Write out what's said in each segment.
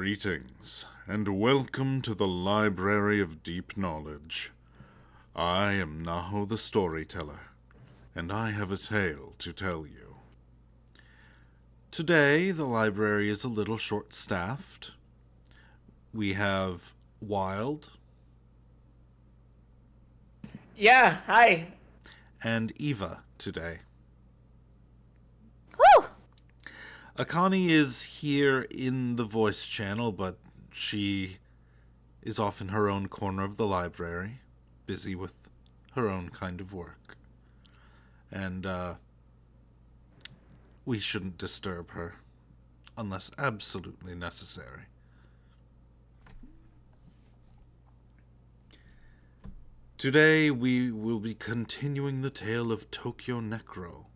Greetings, and welcome to the Library of Deep Knowledge. I am Naho the Storyteller, and I have a tale to tell you. Today, the library is a little short-staffed. We have Wild Yeah, hi. and Eva today. Woo! Akani is here in the voice channel, but she is off in her own corner of the library, busy with her own kind of work. And, we shouldn't disturb her, unless absolutely necessary. Today we will be continuing the tale of Tokyo Necro.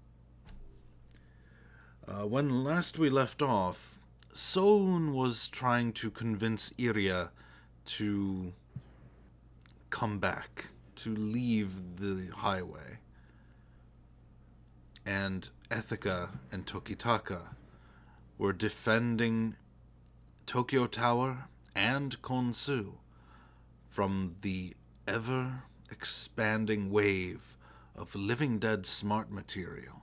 When last we left off, Soun was trying to convince Iria to come back, to leave the highway. And Ethica and Tokitaka were defending Tokyo Tower and Konsu from the ever-expanding wave of living dead smart material,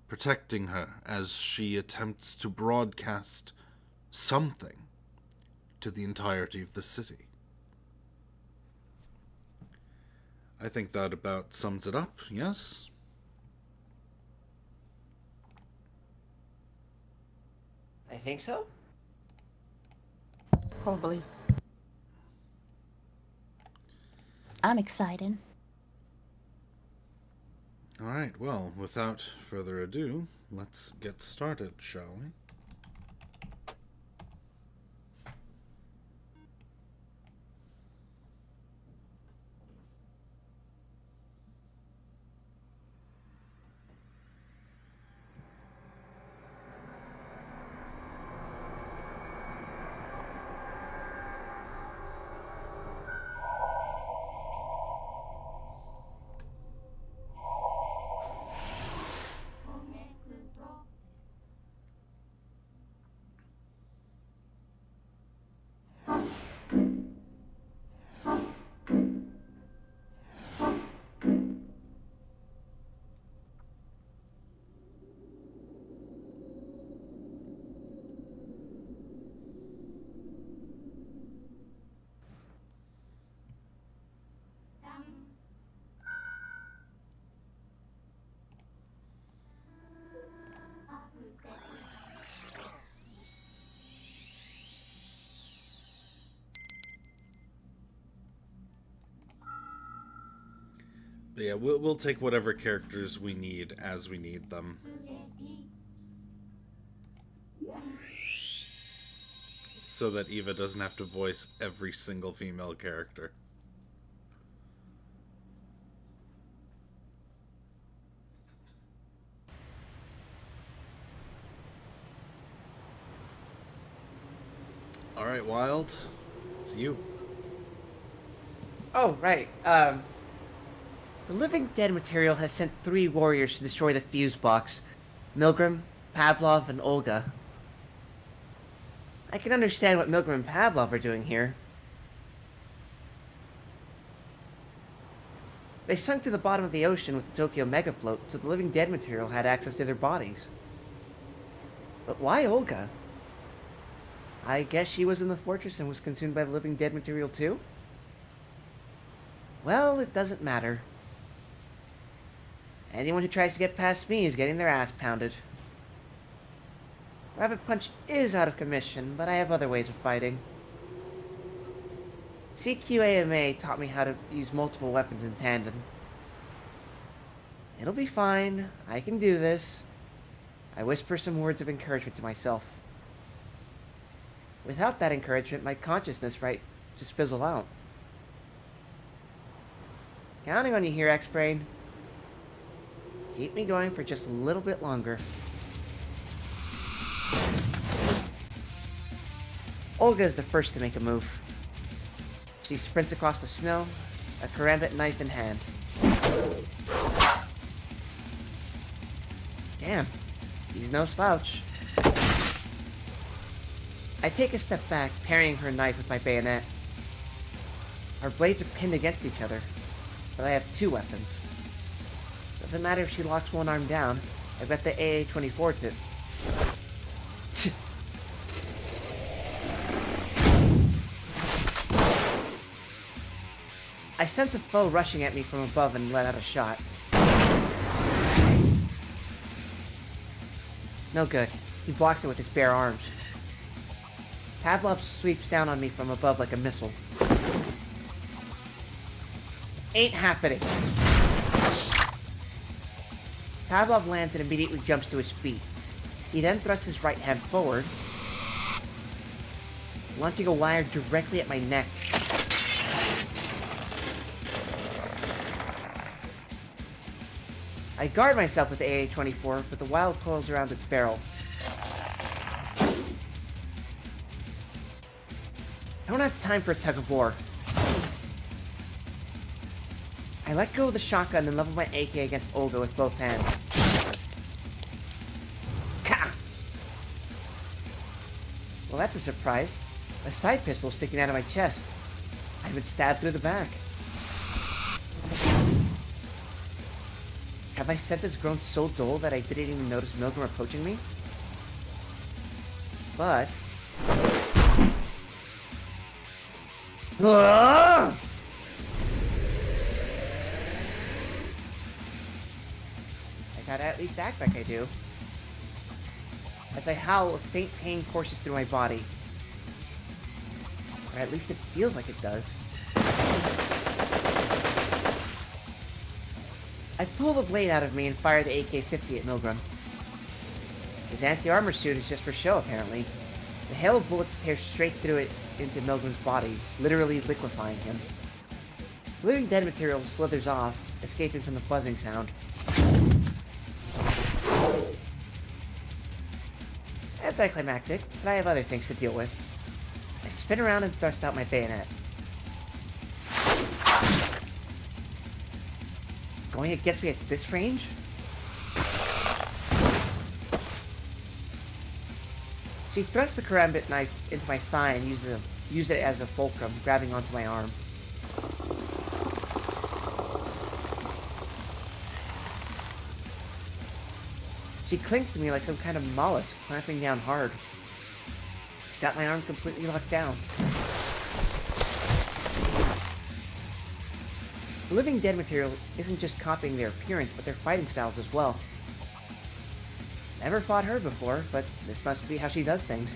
protecting her as she attempts to broadcast something to the entirety of the city. I think that about sums it up, yes? I think so. Probably. I'm excited. Alright, well, without further ado, let's get started, shall we? But yeah, we'll take whatever characters we need as we need them. So that Eva doesn't have to voice every single female character. Alright, Wild. It's you. Oh, right. The living dead material has sent 3 warriors to destroy the fuse box. Milgram, Pavlov, and Olga. I can understand what Milgram and Pavlov are doing here. They sunk to the bottom of the ocean with the Tokyo Megafloat, so the living dead material had access to their bodies. But why Olga? I guess she was in the fortress and was consumed by the living dead material too? Well, it doesn't matter. Anyone who tries to get past me is getting their ass pounded. Rabbit Punch is out of commission, but I have other ways of fighting. CQAMA taught me how to use multiple weapons in tandem. It'll be fine. I can do this. I whisper some words of encouragement to myself. Without that encouragement, my consciousness might just fizzle out. Counting on you here, X-Brain. Keep me going for just a little bit longer. Olga is the first to make a move. She sprints across the snow, a karambit knife in hand. Damn, he's no slouch. I take a step back, parrying her knife with my bayonet. Our blades are pinned against each other, but I have two weapons. Doesn't matter if she locks one arm down, I've got the AA-24 to... I sense a foe rushing at me from above and let out a shot. No good. He blocks it with his bare arms. Pavlov sweeps down on me from above like a missile. Ain't happening. Pavlov lands and immediately jumps to his feet. He then thrusts his right hand forward, launching a wire directly at my neck. I guard myself with the AA-24, but the wire coils around its barrel. I don't have time for a tug of war. I let go of the shotgun and level my AK against Olga with both hands. Ka! Well, that's a surprise. A side pistol sticking out of my chest. I've been stabbed through the back. Have my senses grown so dull that I didn't even notice Milgram approaching me? But... I gotta at least act like I do. As I howl, a faint pain courses through my body. Or at least it feels like it does. I pull the blade out of me and fire the AK-50 at Milgram. His anti-armor suit is just for show, apparently. The hail of bullets tears straight through it into Milgram's body, literally liquefying him. The living dead material slithers off, escaping from the buzzing sound. Anticlimactic, but I have other things to deal with. I spin around and thrust out my bayonet. Going against me at this range? She thrusts the karambit knife into my thigh and used it as a fulcrum, grabbing onto my arm. She clings to me like some kind of mollusk, clamping down hard. She's got my arm completely locked down. The living dead material isn't just copying their appearance, but their fighting styles as well. Never fought her before, but this must be how she does things.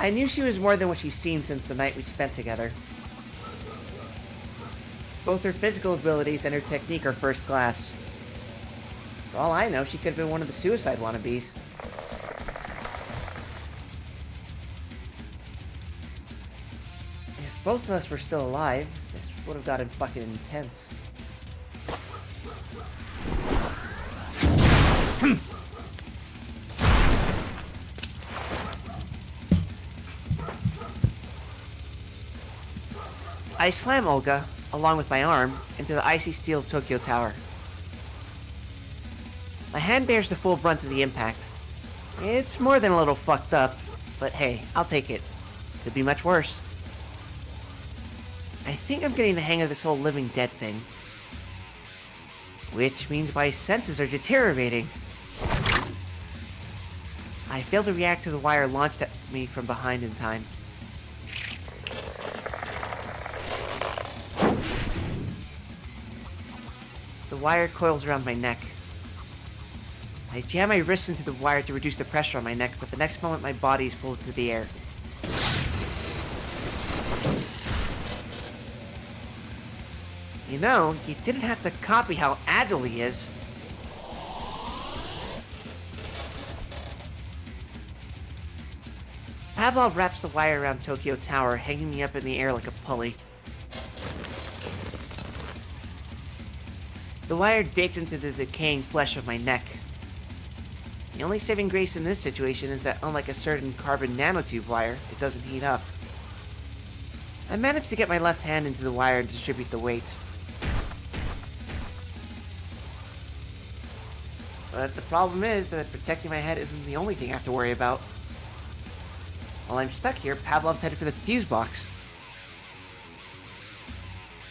I knew she was more than what she seemed since the night we spent together. Both her physical abilities and her technique are first class. For all I know, she could have been one of the suicide wannabes. If both of us were still alive, this would have gotten fucking intense. I slam Olga, along with my arm, into the icy steel of Tokyo Tower. My hand bears the full brunt of the impact. It's more than a little fucked up, but hey, I'll take it. Could be much worse. I think I'm getting the hang of this whole living dead thing. Which means my senses are deteriorating. I fail to react to the wire launched at me from behind in time. The wire coils around my neck. I jam my wrists into the wire to reduce the pressure on my neck, but the next moment my body is pulled into the air. You know, you didn't have to copy how agile he is. Pavlov wraps the wire around Tokyo Tower, hanging me up in the air like a pulley. The wire digs into the decaying flesh of my neck. The only saving grace in this situation is that unlike a certain carbon nanotube wire, it doesn't heat up. I managed to get my left hand into the wire and distribute the weight. But the problem is that protecting my head isn't the only thing I have to worry about. While I'm stuck here, Pavlov's headed for the fuse box.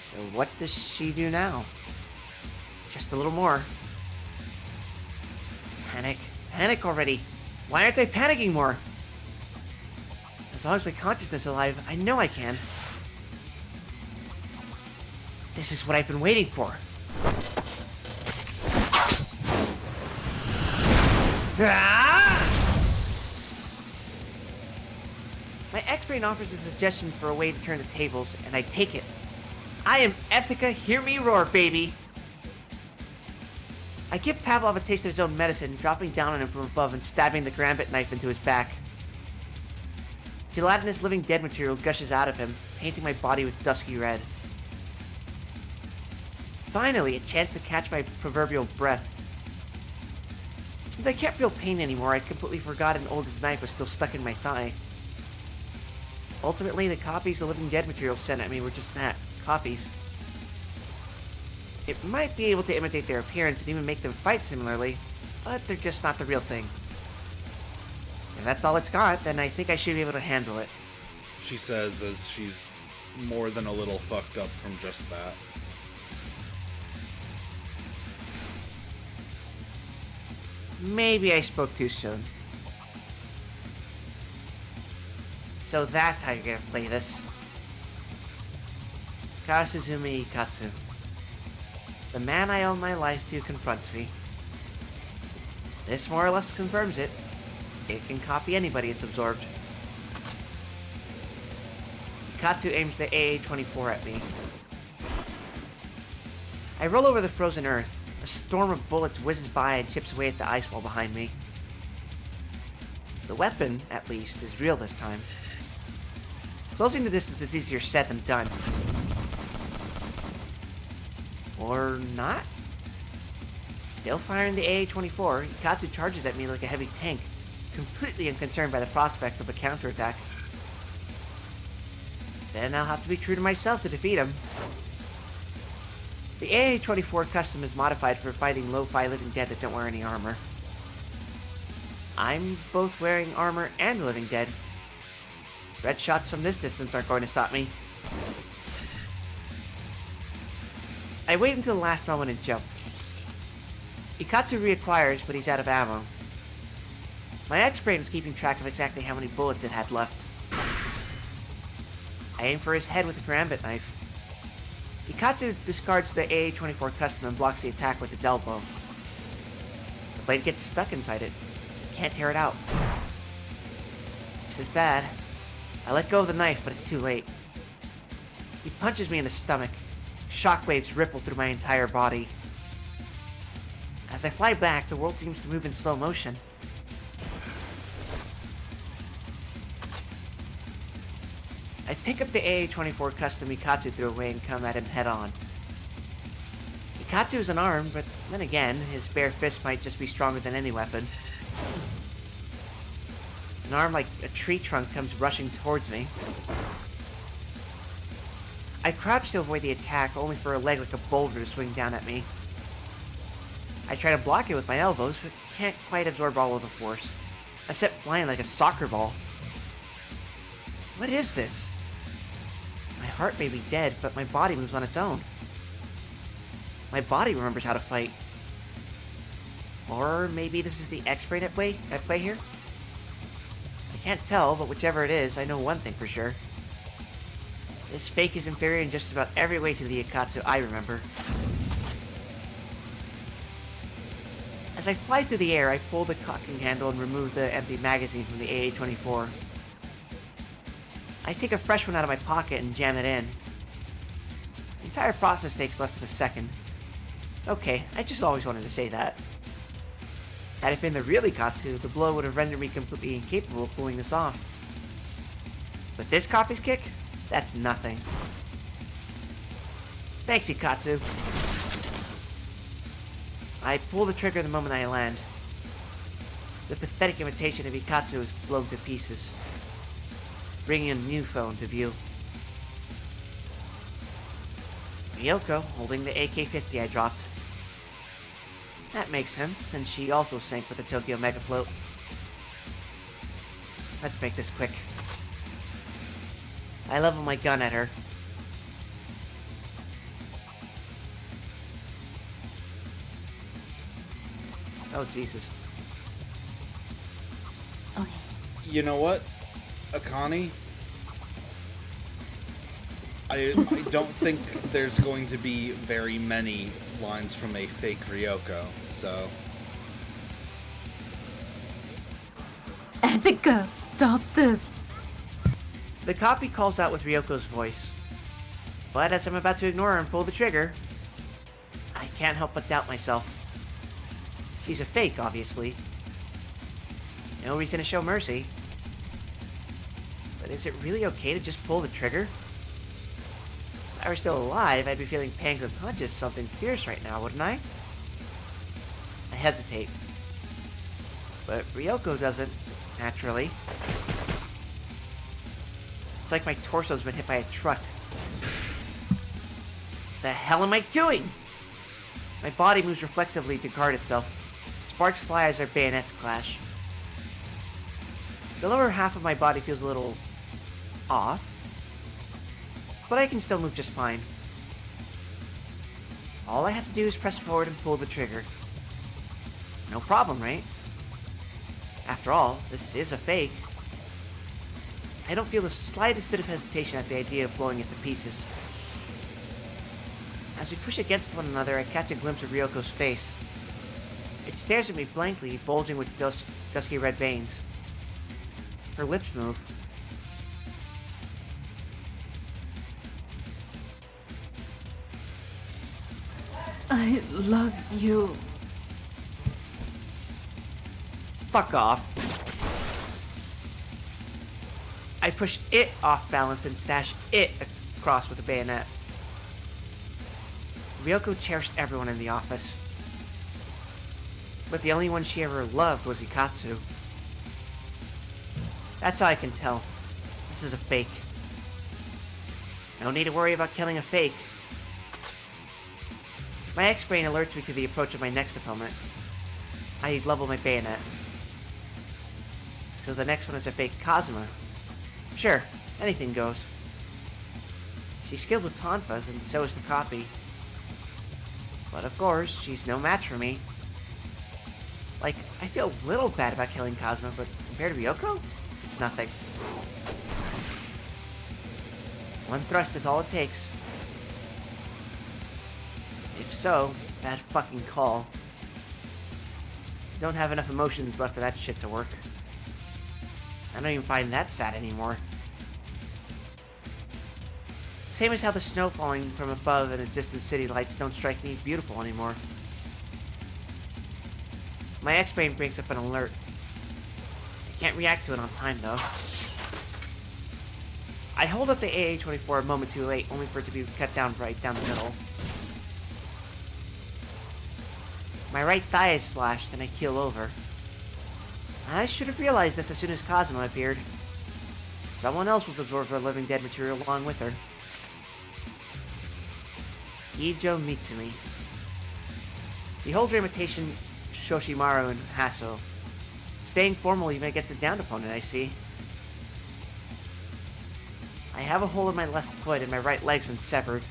So what does she do now? Just a little more. Panic. Panic already. Why aren't I panicking more? As long as my consciousness is alive, I know I can. This is what I've been waiting for. Ah! My ex-brain offers a suggestion for a way to turn the tables, and I take it. I am Ethica, hear me roar, baby! I give Pavlov a taste of his own medicine, dropping down on him from above and stabbing the gambit knife into his back. Gelatinous living dead material gushes out of him, painting my body with dusky red. Finally, a chance to catch my proverbial breath. Since I can't feel pain anymore, I'd completely forgotten Olga's knife was still stuck in my thigh. Ultimately, the copies the living dead material sent at me were just that, copies. It might be able to imitate their appearance and even make them fight similarly, but they're just not the real thing. If that's all it's got, then I think I should be able to handle it. She says as she's more than a little fucked up from just that. Maybe I spoke too soon. So that's how you're gonna play this. Kasuzumi Ikatsu. The man I owe my life to confronts me. This more or less confirms it. It can copy anybody it's absorbed. Ikatsu aims the AA-24 at me. I roll over the frozen earth. A storm of bullets whizzes by and chips away at the ice wall behind me. The weapon, at least, is real this time. Closing the distance is easier said than done. Or not? Still firing the AA-24, Ikatsu charges at me like a heavy tank, completely unconcerned by the prospect of a counterattack. Then I'll have to be true to myself to defeat him. The AA-24 custom is modified for fighting lo-fi living dead that don't wear any armor. I'm both wearing armor and living dead. Spread shots from this distance aren't going to stop me. I wait until the last moment and jump. Ikatsu reacquires, but he's out of ammo. My X-brain was keeping track of exactly how many bullets it had left. I aim for his head with a gambit knife. Ikatsu discards the AA-24 custom and blocks the attack with his elbow. The blade gets stuck inside it. Can't tear it out. This is bad. I let go of the knife, but it's too late. He punches me in the stomach. Shockwaves ripple through my entire body. As I fly back, the world seems to move in slow motion. I pick up the AA-24 custom Ikatsu threw away and come at him head-on. Ikatsu is unarmed, but then again, his bare fist might just be stronger than any weapon. An arm like a tree trunk comes rushing towards me. I crouch to avoid the attack, only for a leg like a boulder to swing down at me. I try to block it with my elbows, but can't quite absorb all of the force. I'm set flying like a soccer ball. What is this? My heart may be dead, but my body moves on its own. My body remembers how to fight. Or maybe this is the X-brain at play here? I can't tell, but whichever it is, I know one thing for sure. This fake is inferior in just about every way to the Ikatsu I remember. As I fly through the air, I pull the cocking handle and remove the empty magazine from the AA-24. I take a fresh one out of my pocket and jam it in. The entire process takes less than a second. Okay, I just always wanted to say that. Had it been the real Ikatsu, the blow would have rendered me completely incapable of pulling this off. But this copy's kick? That's nothing. Thanks, Ikatsu. I pull the trigger the moment I land. The pathetic imitation of Ikatsu is blown to pieces, bringing a new foe into view. Ryoko, holding the AK-50 I dropped. That makes sense, since she also sank with the Tokyo Mega Float. Let's make this quick. I level my gun at her. Oh, Jesus. Okay. You know what, Akane? I don't think there's going to be very many lines from a fake Ryoko, so... Etika, stop this. The copy calls out with Ryoko's voice. But as I'm about to ignore her and pull the trigger, I can't help but doubt myself. She's a fake, obviously. No reason to show mercy. But is it really okay to just pull the trigger? If I were still alive, I'd be feeling pangs of just something fierce right now, wouldn't I? I hesitate. But Ryoko doesn't, naturally. It's like my torso's been hit by a truck. The hell am I doing? My body moves reflexively to guard itself. Sparks fly as our bayonets clash. The lower half of my body feels a little off, but I can still move just fine. All I have to do is press forward and pull the trigger. No problem, right? After all, this is a fake. I don't feel the slightest bit of hesitation at the idea of blowing it to pieces. As we push against one another, I catch a glimpse of Ryoko's face. It stares at me blankly, bulging with dusky red veins. Her lips move. I love you. Fuck off. I push it off balance and stash it across with a bayonet. Ryoko cherished everyone in the office. But the only one she ever loved was Ikatsu. That's how I can tell. This is a fake. No need to worry about killing a fake. My X-Brain alerts me to the approach of my next opponent. I level my bayonet. So the next one is a fake Kazuma. Sure, anything goes. She's skilled with tonfas, and so is the copy. But of course, she's no match for me. Like, I feel a little bad about killing Kazuma, but compared to Ryoko, it's nothing. One thrust is all it takes. If so, bad fucking call. Don't have enough emotions left for that shit to work. I don't even find that sad anymore. Same as how the snow falling from above and the distant city lights don't strike me as beautiful anymore. My X-Brain brings up an alert. I can't react to it on time, though. I hold up the AA-24 a moment too late, only for it to be cut down right down the middle. My right thigh is slashed, and I keel over. I should have realized this as soon as Kazuma appeared. Someone else was absorbed by living dead material along with her. Ijo Mitsumi. She holds her imitation Shoshimaru and Hasso. Staying formal even against a downed opponent, I see. I have a hole in my left foot and my right leg's been severed.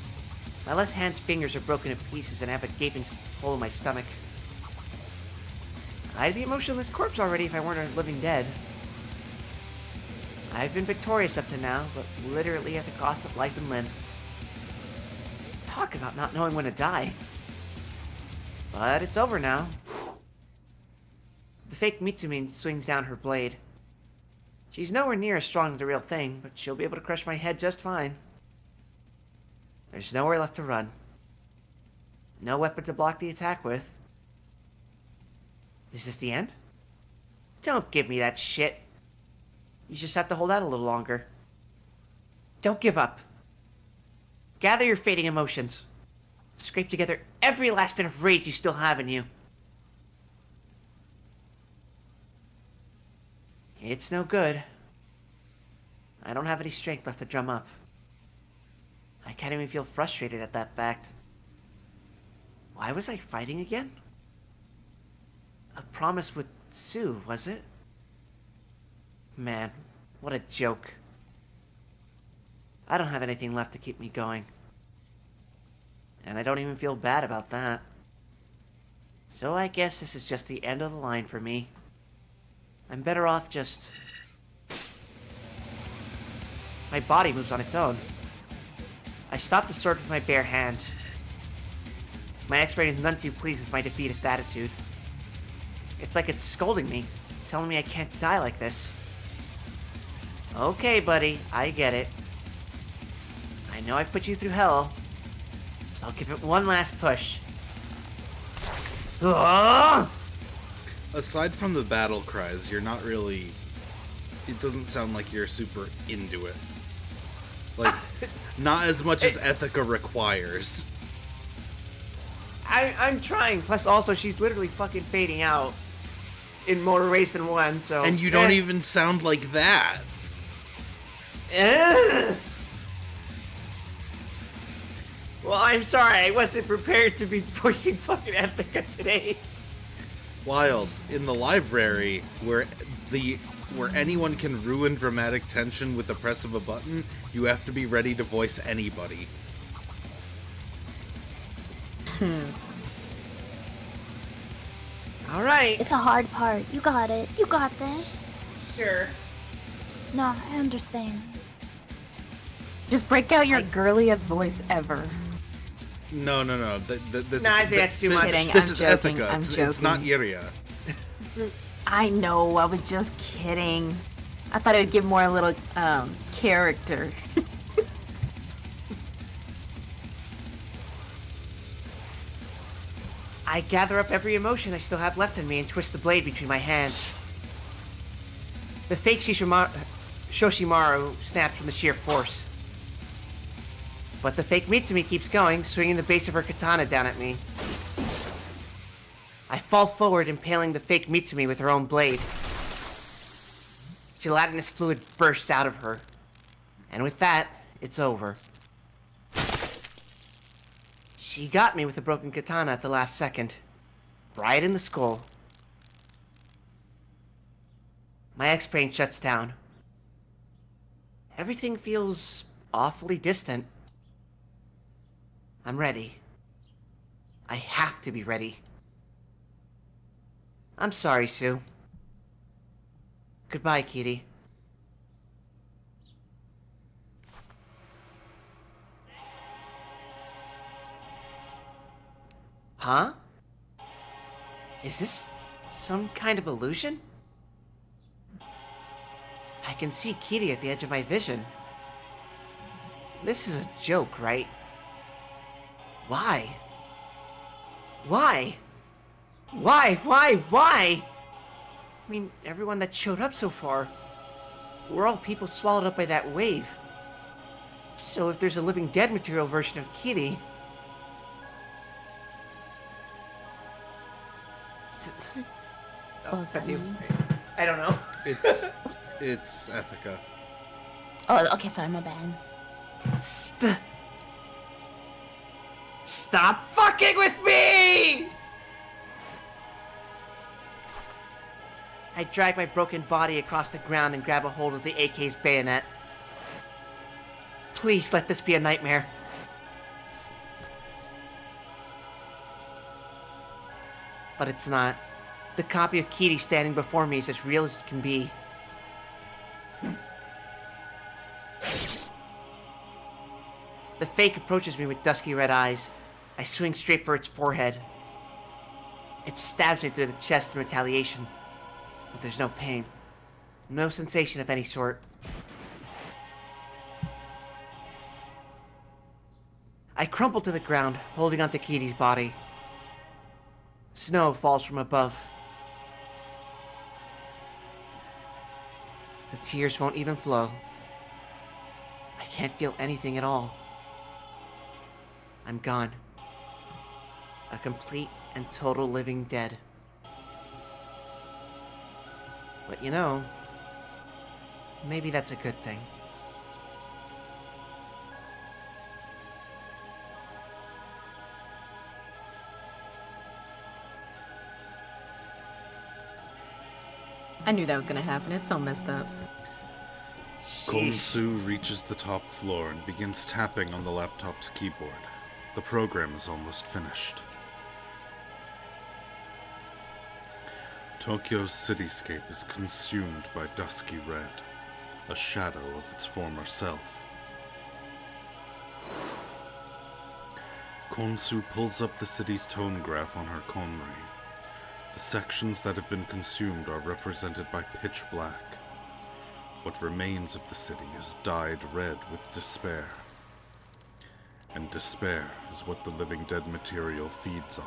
My left hand's fingers are broken in pieces and I have a gaping hole in my stomach. I'd be a motionless corpse already if I weren't a living dead. I've been victorious up to now, but literally at the cost of life and limb. Talk about not knowing when to die. But it's over now. The fake Mitsumi swings down her blade. She's nowhere near as strong as the real thing, but she'll be able to crush my head just fine. There's nowhere left to run. No weapon to block the attack with. Is this the end? Don't give me that shit. You just have to hold out a little longer. Don't give up. Gather your fading emotions. Scrape together every last bit of rage you still have in you. It's no good. I don't have any strength left to drum up. I can't even feel frustrated at that fact. Why was I fighting again? A promise with Sue, was it? Man, what a joke. I don't have anything left to keep me going. And I don't even feel bad about that. So I guess this is just the end of the line for me. I'm better off just... My body moves on its own. I stop the sword with my bare hand. My X-ray is none too pleased with my defeatist attitude. It's like it's scolding me, telling me I can't die like this. Okay, buddy, I get it. I know I've put you through hell, so I'll give it one last push. Ugh! Aside from the battle cries, you're not really... It doesn't sound like you're super into it. Like, not as much as Ethica requires. I'm trying, plus also she's literally fucking fading out in more ways than one, so... And you don't even sound like that. Well, I'm sorry, I wasn't prepared to be voicing fucking Ethica today. Wild. In the library, where anyone can ruin dramatic tension with the press of a button, you have to be ready to voice anybody. Alright. It's a hard part. You got it. You got this. Sure. No, I understand. Just break out your girliest voice ever. No. This Nah, I think that's too much. Kidding, This I'm is joking, Ethica. I'm It's not joking. Iria. I know, I was just kidding. I thought it would give more a little character. I gather up every emotion I still have left in me and twist the blade between my hands. The fake Shoshimaru snapped from the sheer force. But the fake Mitsumi keeps going, swinging the base of her katana down at me. I fall forward, impaling the fake Mitsumi with her own blade. Gelatinous fluid bursts out of her. And with that, it's over. She got me with a broken katana at the last second. Right in the skull. My X-brain shuts down. Everything feels awfully distant. I'm ready. I have to be ready. I'm sorry, Sue. Goodbye, Kitty. Huh? Is this some kind of illusion? I can see Kitty at the edge of my vision. This is a joke, right? Why? Why? Why? I mean, everyone that showed up so far, we're all people swallowed up by that wave. So if there's a living dead material version of Kitty... What was that's that you. mean? I don't know. It's Ethica. Oh, okay, sorry, my bad. Stop fucking with me! I drag my broken body across the ground and grab a hold of the AK's bayonet. Please let this be a nightmare. But it's not. The copy of Kitty standing before me is as real as it can be. The fake approaches me with dusky red eyes. I swing straight for its forehead. It stabs me through the chest in retaliation. But there's no pain. No sensation of any sort. I crumple to the ground, holding onto Kitty's body. Snow falls from above. The tears won't even flow. I can't feel anything at all. I'm gone. A complete and total living dead. But you know, maybe that's a good thing. I knew that was gonna happen. It's so messed up. Konsu reaches the top floor and begins tapping on the laptop's keyboard. The program is almost finished. Tokyo's cityscape is consumed by dusky red, a shadow of its former self. Konsu pulls up the city's tone graph on her Konrei. The sections that have been consumed are represented by pitch black. What remains of the city is dyed red with despair. And despair is what the living dead material feeds on.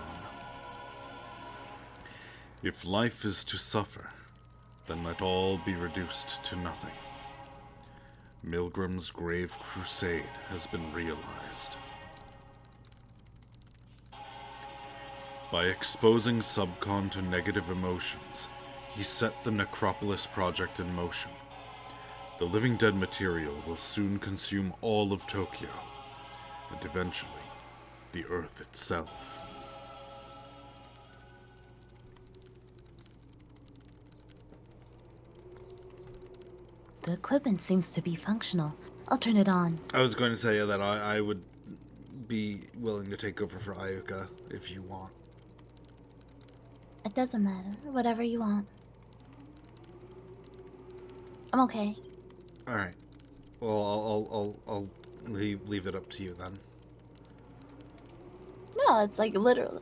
If life is to suffer, then let all be reduced to nothing. Milgram's grave crusade has been realized. By exposing Subcon to negative emotions, he set the Necropolis project in motion. The living dead material will soon consume all of Tokyo, and eventually, the Earth itself. The equipment seems to be functional. I'll turn it on. I was going to say that I would be willing to take over for Ayuka if you want. It doesn't matter. Whatever you want. I'm okay. All right. Well, I'll leave it up to you then. No, it's like literally.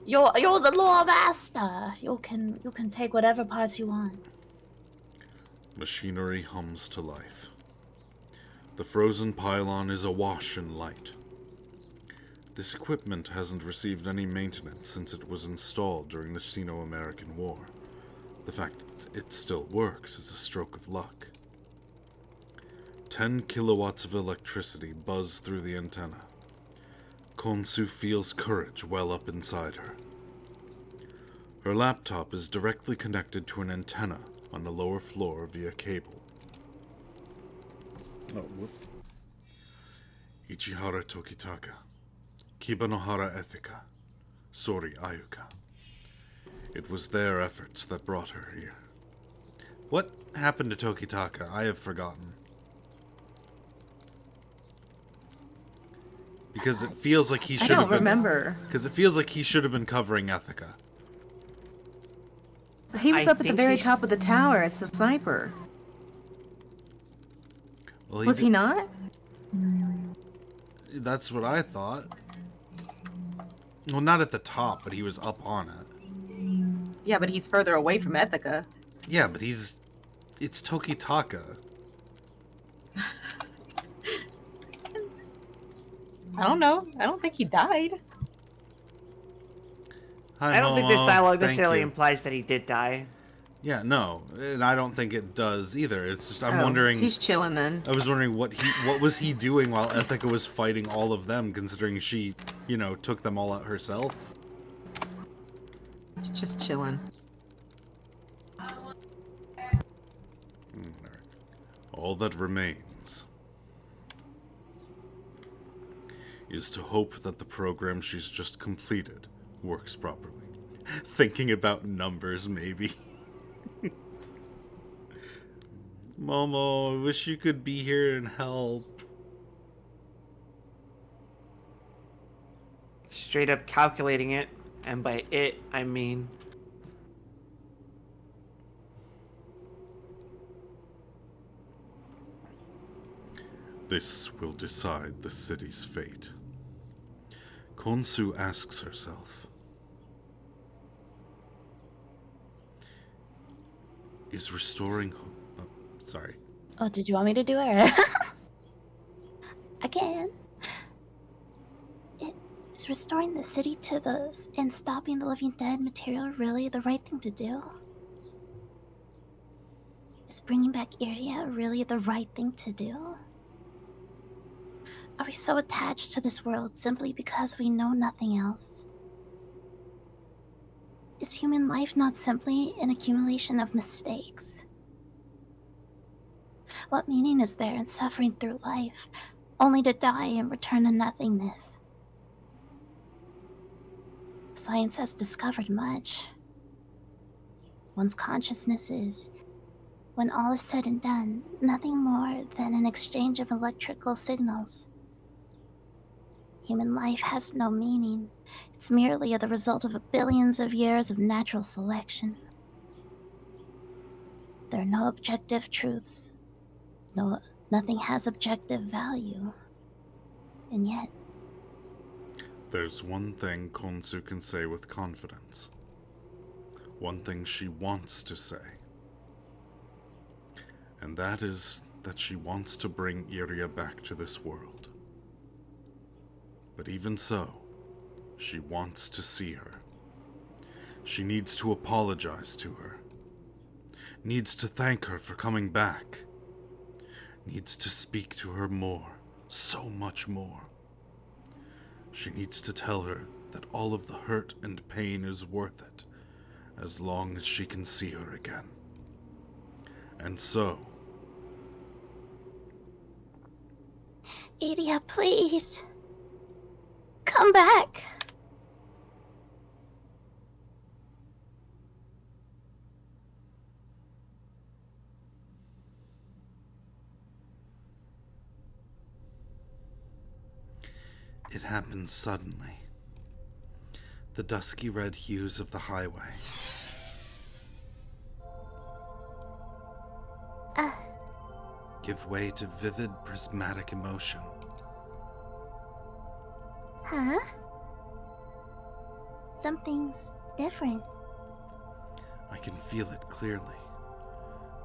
You're the law master. You can take whatever parts you want. Machinery hums to life. The frozen pylon is awash in light. This equipment hasn't received any maintenance since it was installed during the Sino-American War. The fact that it still works is a stroke of luck. 10 kilowatts of electricity buzz through the antenna. Konsu feels courage well up inside her. Her laptop is directly connected to an antenna on the lower floor via cable. Oh, whoop. Ichihara Tokitaka. Kibanohara Ethika. Sori Ayuka. It was their efforts that brought her here. What happened to Tokitaka? I have forgotten. Because it feels like he should have been... I don't remember. Because it feels like he should have been covering Ethika. He was up at the very top of the tower as the sniper. Well, Was he not? That's what I thought. Well, not at the top, but he was up on it. Yeah, but he's further away from Ethica. Yeah, but it's Tokitaka. I don't know. I don't think he died. Hi, I don't think this Momo. dialogue Thank necessarily you. implies that he did die. Yeah, no, and I don't think it does either. It's just I'm Oh, wondering. He's chilling then. I was wondering what was he doing while Ethica was fighting all of them, considering she, took them all out herself. He's just chilling. All that remains is to hope that the program she's just completed works properly. Thinking about numbers, maybe. Momo, I wish you could be here and help. Straight up calculating it, and by it, I mean... This will decide the city's fate. Konsu asks herself, is restoring... Oh, sorry. Oh, did you want me to do it? I can. Is restoring the city to and stopping the living dead material really the right thing to do? Is bringing back Iria really the right thing to do? Are we so attached to this world simply because we know nothing else? Is human life not simply an accumulation of mistakes? What meaning is there in suffering through life, only to die and return to nothingness? Science has discovered much. One's consciousness is When all is said and done, nothing more than an exchange of electrical signals. Human life has no meaning. It's merely the result of billions of years of natural selection. There are no objective truths. Nothing has objective value. And yet, There's one thing Konsu can say with confidence. One thing she wants to say. And that is that she wants to bring Iria back to this world. But even so, she wants to see her. She needs to apologize to her. Needs to thank her for coming back. Needs to speak to her more, so much more. She needs to tell her that all of the hurt and pain is worth it, as long as she can see her again. And so, Iria, please. Come back. it happens suddenly. The dusky red hues of the highway. Give way to vivid, prismatic emotion. Huh? Something's different. I can feel it clearly.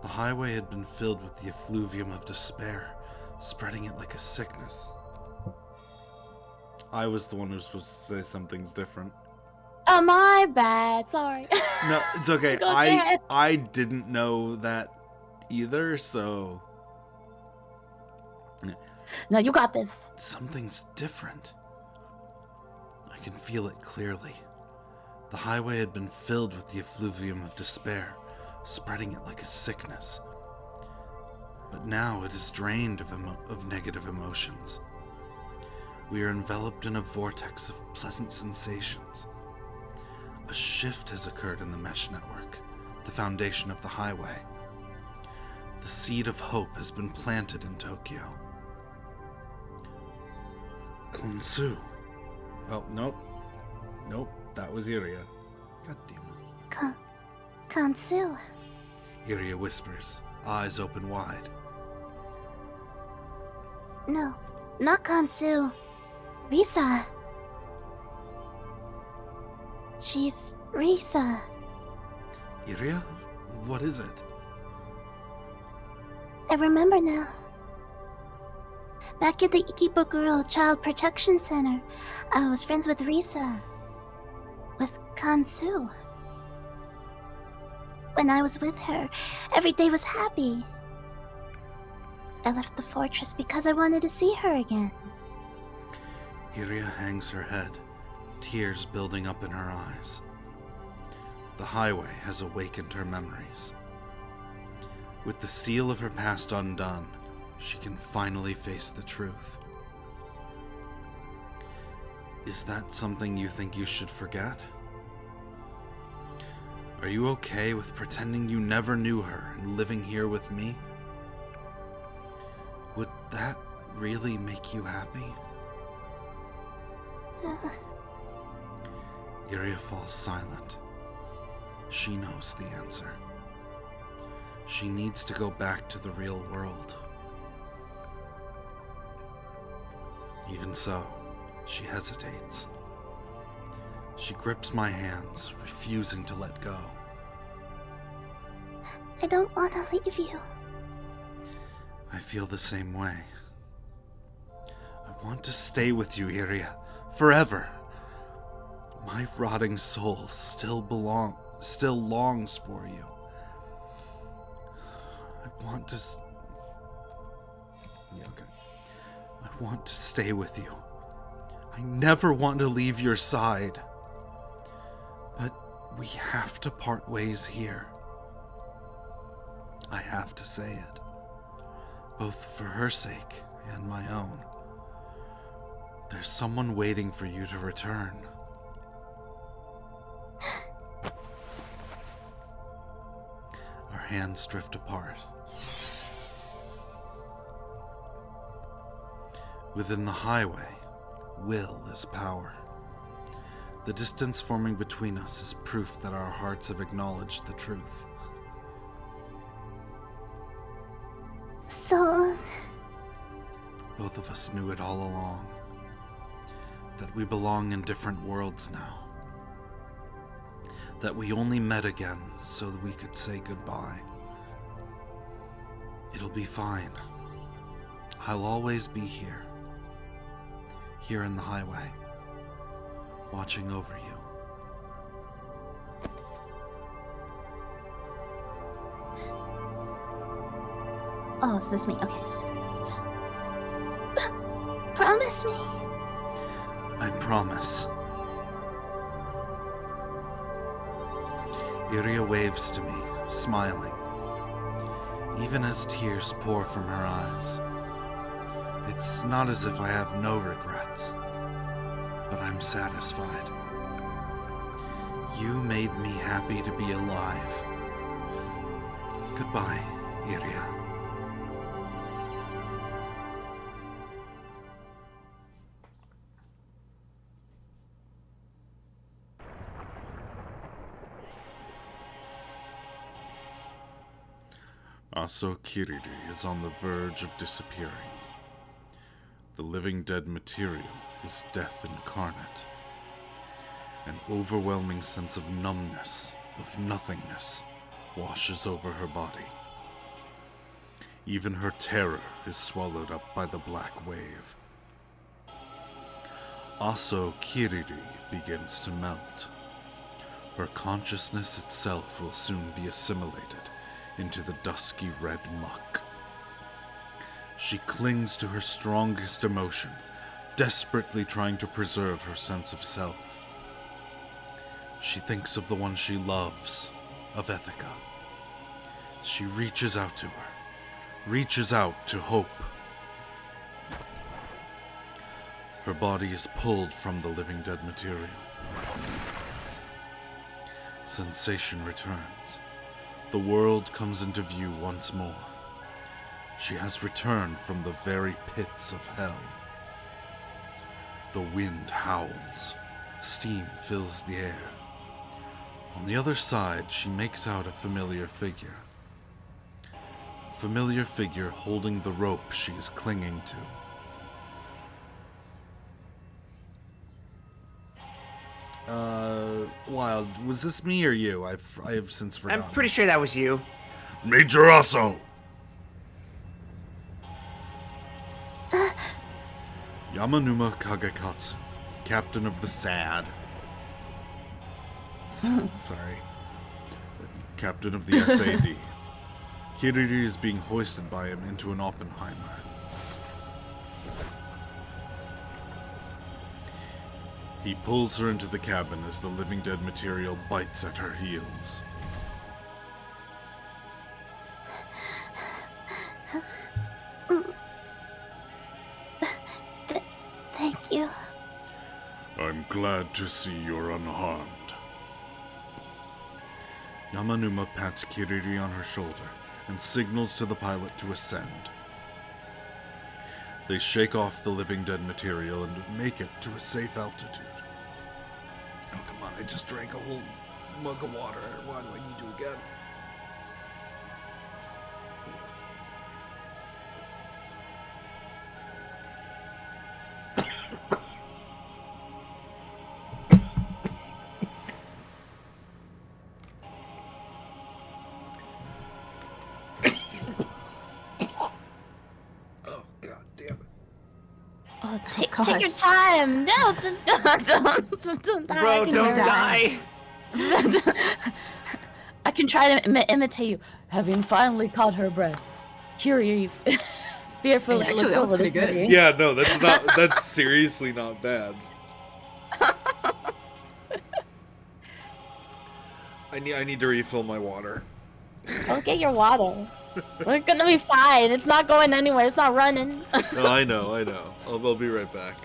The highway had been filled with the effluvium of despair, spreading it like a sickness. I was the one who was supposed to say something's different. Oh, my bad. Sorry. No, it's okay. Go ahead. I didn't know that either, so No, you got this. something's different. I can feel it clearly. The highway had been filled with the effluvium of despair, spreading it like a sickness. But now it is drained of negative emotions. We are enveloped in a vortex of pleasant sensations. A shift has occurred in the mesh network, the foundation of the highway. The seed of hope has been planted in Tokyo. Konsu. Oh, nope. Nope, that was Iria. God damn it. Kansu. Iria whispers, eyes open wide. No, not Kansu. Risa. She's Risa. Iria? What is it? I remember now. Back at the Ikebukuro Child Protection Center, I was friends with Risa. With Kansu. When I was with her, every day was happy. I left the fortress because I wanted to see her again. Iria hangs her head, tears building up in her eyes. The highway has awakened her memories. With the seal of her past undone, she can finally face the truth. Is that something you think you should forget? Are you okay with pretending you never knew her and living here with me? Would that really make you happy? Iria falls silent. She knows the answer. She needs to go back to the real world. Even so, she hesitates. She grips my hands, refusing to let go. I don't want to leave you. I feel the same way. I want to stay with you, Iria, forever. My rotting soul still longs for you. I want to I want to stay with you. I never want to leave your side. But we have to part ways here. I have to say it. Both for her sake and my own. There's someone waiting for you to return. Our hands drift apart. Within the highway, will is power. The distance forming between us is proof that our hearts have acknowledged the truth. So, Both of us knew it all along, that we belong in different worlds now. That we only met again so that we could say goodbye. It'll be fine. I'll always be here. Here in the highway, watching over you. oh, is this me? Okay. Promise me. I promise. Iria waves to me, smiling, even as tears pour from her eyes. It's not as if I have no regrets, but I'm satisfied. You made me happy to be alive. Goodbye, Iria. Aso Kiriri is on the verge of disappearing. The living dead material is death incarnate. An overwhelming sense of numbness, of nothingness, washes over her body. Even her terror is swallowed up by the black wave. Aso Kiriri begins to melt. Her consciousness itself will soon be assimilated into the dusky red muck. She clings to her strongest emotion, desperately trying to preserve her sense of self. She thinks of the one she loves, of Ethica. She reaches out to her, reaches out to hope. Her body is pulled from the living dead material. Sensation returns. The world comes into view once more. She has returned from the very pits of hell. The wind howls. Steam fills the air. On the other side, she makes out a familiar figure. A familiar figure holding the rope she is clinging to. Wild, was this me or you? I have since forgotten. I'm pretty sure that was you. Major Aso! Yamanuma Kagekatsu, captain of the SAD. Sorry. Captain of the SAD. Kiriri is being hoisted by him into an Oppenheimer. He pulls her into the cabin as the living dead material bites at her heels. Thank you. I'm glad to see you're unharmed. Yamanuma pats Kiriri on her shoulder and signals to the pilot to ascend. They shake off the living dead material and make it to a safe altitude. Oh, come on, I just drank a whole mug of water. Why do I need to again? Oh, take gosh. your time. No, don't die. Bro, I can don't die. I can try to imitate you. Having finally caught her breath, Curie fearfully Actually, looks that was over the pretty good. city. Yeah, no, that's seriously not bad. I need to refill my water. Go get your water. We're gonna be fine. It's not going anywhere. It's not running. No, I know. I'll be right back.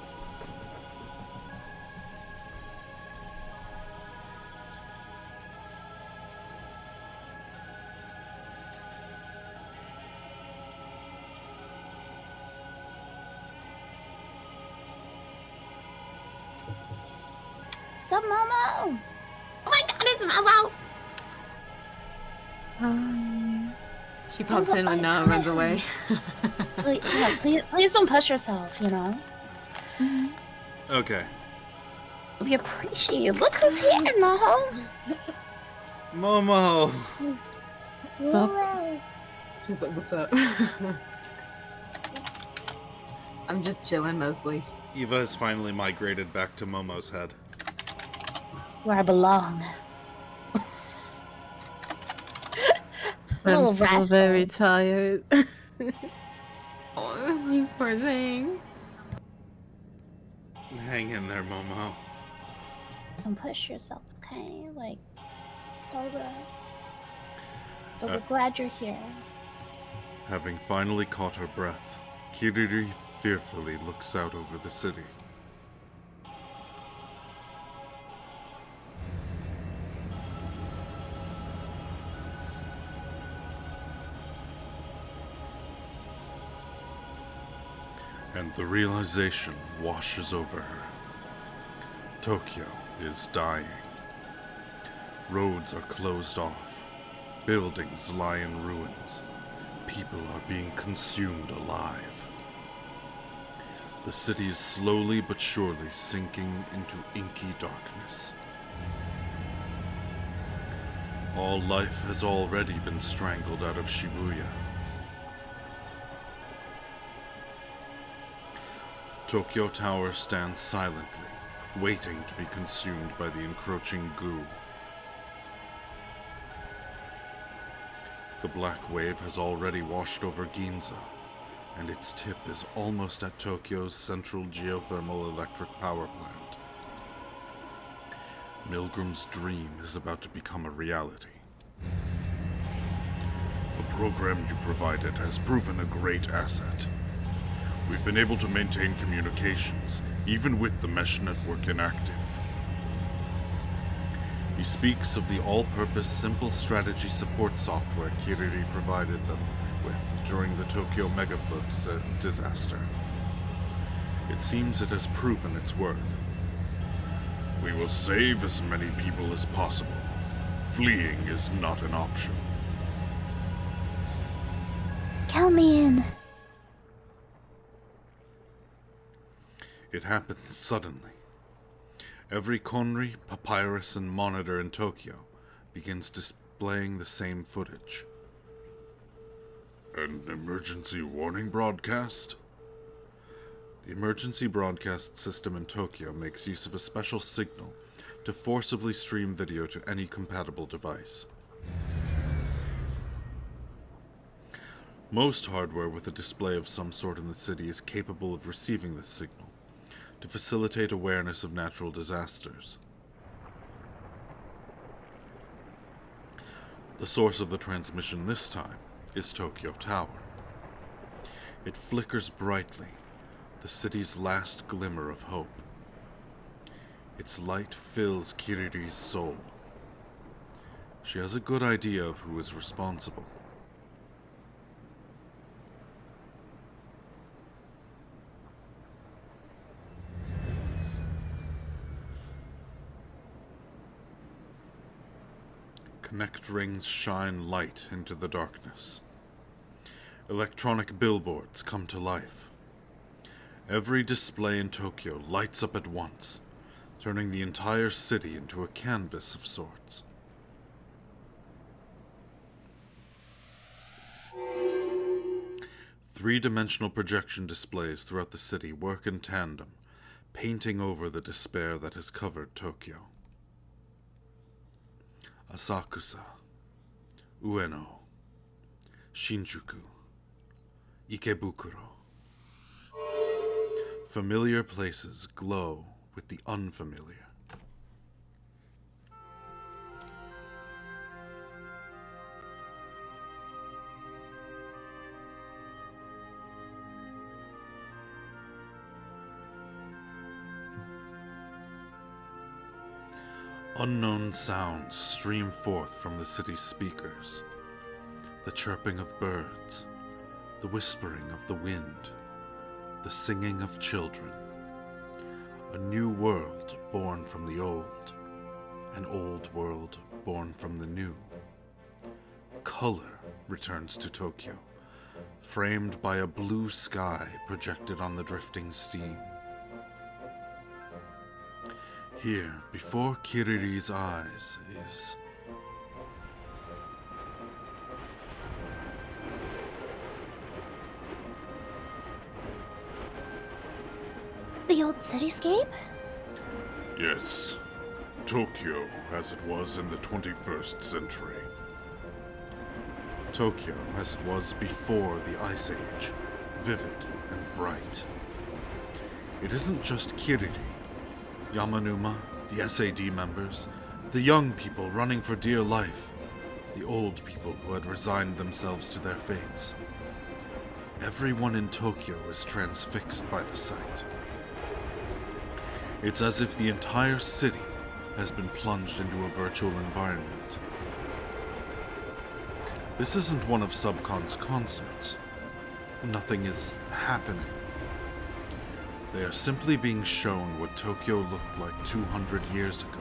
What's up, Momo? Oh my god, it's Momo! She pops in and runs away. Please don't push yourself, you know? Okay. We appreciate you. Look who's here, Moho! Momo! What's up? She's like, what's up? I'm just chilling mostly. Eva has finally migrated back to Momo's head. Where I belong. I'm Little still rascal. very tired. Oh, you poor thing. Hang in there, Momo. Don't push yourself, okay? Like, it's all good. But we're glad you're here. Having finally caught her breath, Kiriri fearfully looks out over the city. And the realization washes over her. Tokyo is dying. Roads are closed off. Buildings lie in ruins. People are being consumed alive. The city is slowly but surely sinking into inky darkness. All life has already been strangled out of Shibuya. Tokyo Tower stands silently, waiting to be consumed by the encroaching goo. The black wave has already washed over Ginza, and its tip is almost at Tokyo's central geothermal electric power plant. Milgram's dream is about to become a reality. The program you provided has proven a great asset. We've been able to maintain communications, even with the mesh network inactive. He speaks of the all-purpose simple strategy support software Kiriri provided them with during the Tokyo Megafloat disaster. It seems it has proven its worth. We will save as many people as possible. Fleeing is not an option. Count me in. It happened suddenly. Every Konri, papyrus, and monitor in Tokyo begins displaying the same footage. An emergency warning broadcast? The emergency broadcast system in Tokyo makes use of a special signal to forcibly stream video to any compatible device. Most hardware with a display of some sort in the city is capable of receiving this signal to facilitate awareness of natural disasters. The source of the transmission this time is Tokyo Tower. It flickers brightly, the city's last glimmer of hope. Its light fills Kiriri's soul. She has a good idea of who is responsible. Connect rings shine light into the darkness. Electronic billboards come to life. Every display in Tokyo lights up at once, turning the entire city into a canvas of sorts. Three-dimensional projection displays throughout the city work in tandem, painting over the despair that has covered Tokyo. Asakusa, Ueno, Shinjuku, Ikebukuro. Familiar places glow with the unfamiliar. Unknown sounds stream forth from the city's speakers. The chirping of birds, the whispering of the wind, the singing of children. A new world born from the old. An old world born from the new. Color returns to Tokyo, framed by a blue sky projected on the drifting steam. Here, before Kiriri's eyes, is The old cityscape? yes, Tokyo as it was in the 21st century. Tokyo as it was before the Ice Age, vivid and bright. It isn't just Kiriri, Yamanuma, the SAD members, the young people running for dear life, the old people who had resigned themselves to their fates. Everyone in Tokyo is transfixed by the sight. It's as if the entire city has been plunged into a virtual environment. This isn't one of Subcon's concerts. Nothing is happening. They are simply being shown what Tokyo looked like 200 years ago.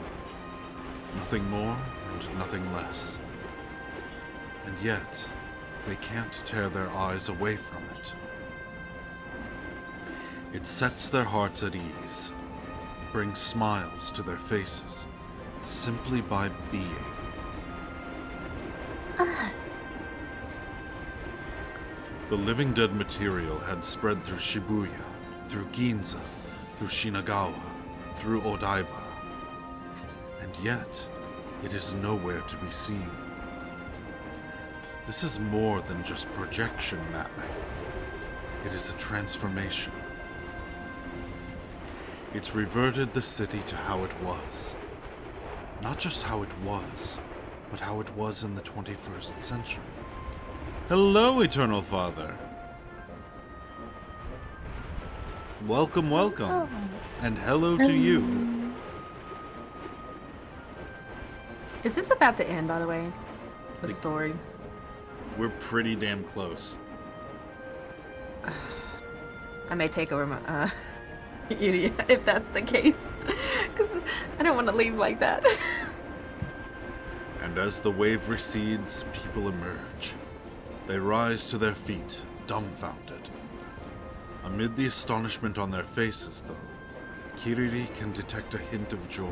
Nothing more and nothing less. And yet, they can't tear their eyes away from it. It sets their hearts at ease, brings smiles to their faces, simply by being. The living dead material had spread through Shibuya, through Ginza, through Shinagawa, through Odaiba. And yet, it is nowhere to be seen. This is more than just projection mapping. It is a transformation. It's reverted the city to how it was. Not just how it was, but how it was in the 21st century. Hello, Eternal Father. Welcome, welcome. Oh. And hello to you. Is this about to end, by the way? The The- story. We're pretty damn close. I may take over my idiot if that's the case, because I don't want to leave like that. And as the wave recedes, people emerge. They rise to their feet, dumbfounded. Amid the astonishment on their faces, though, Kiriri can detect a hint of joy.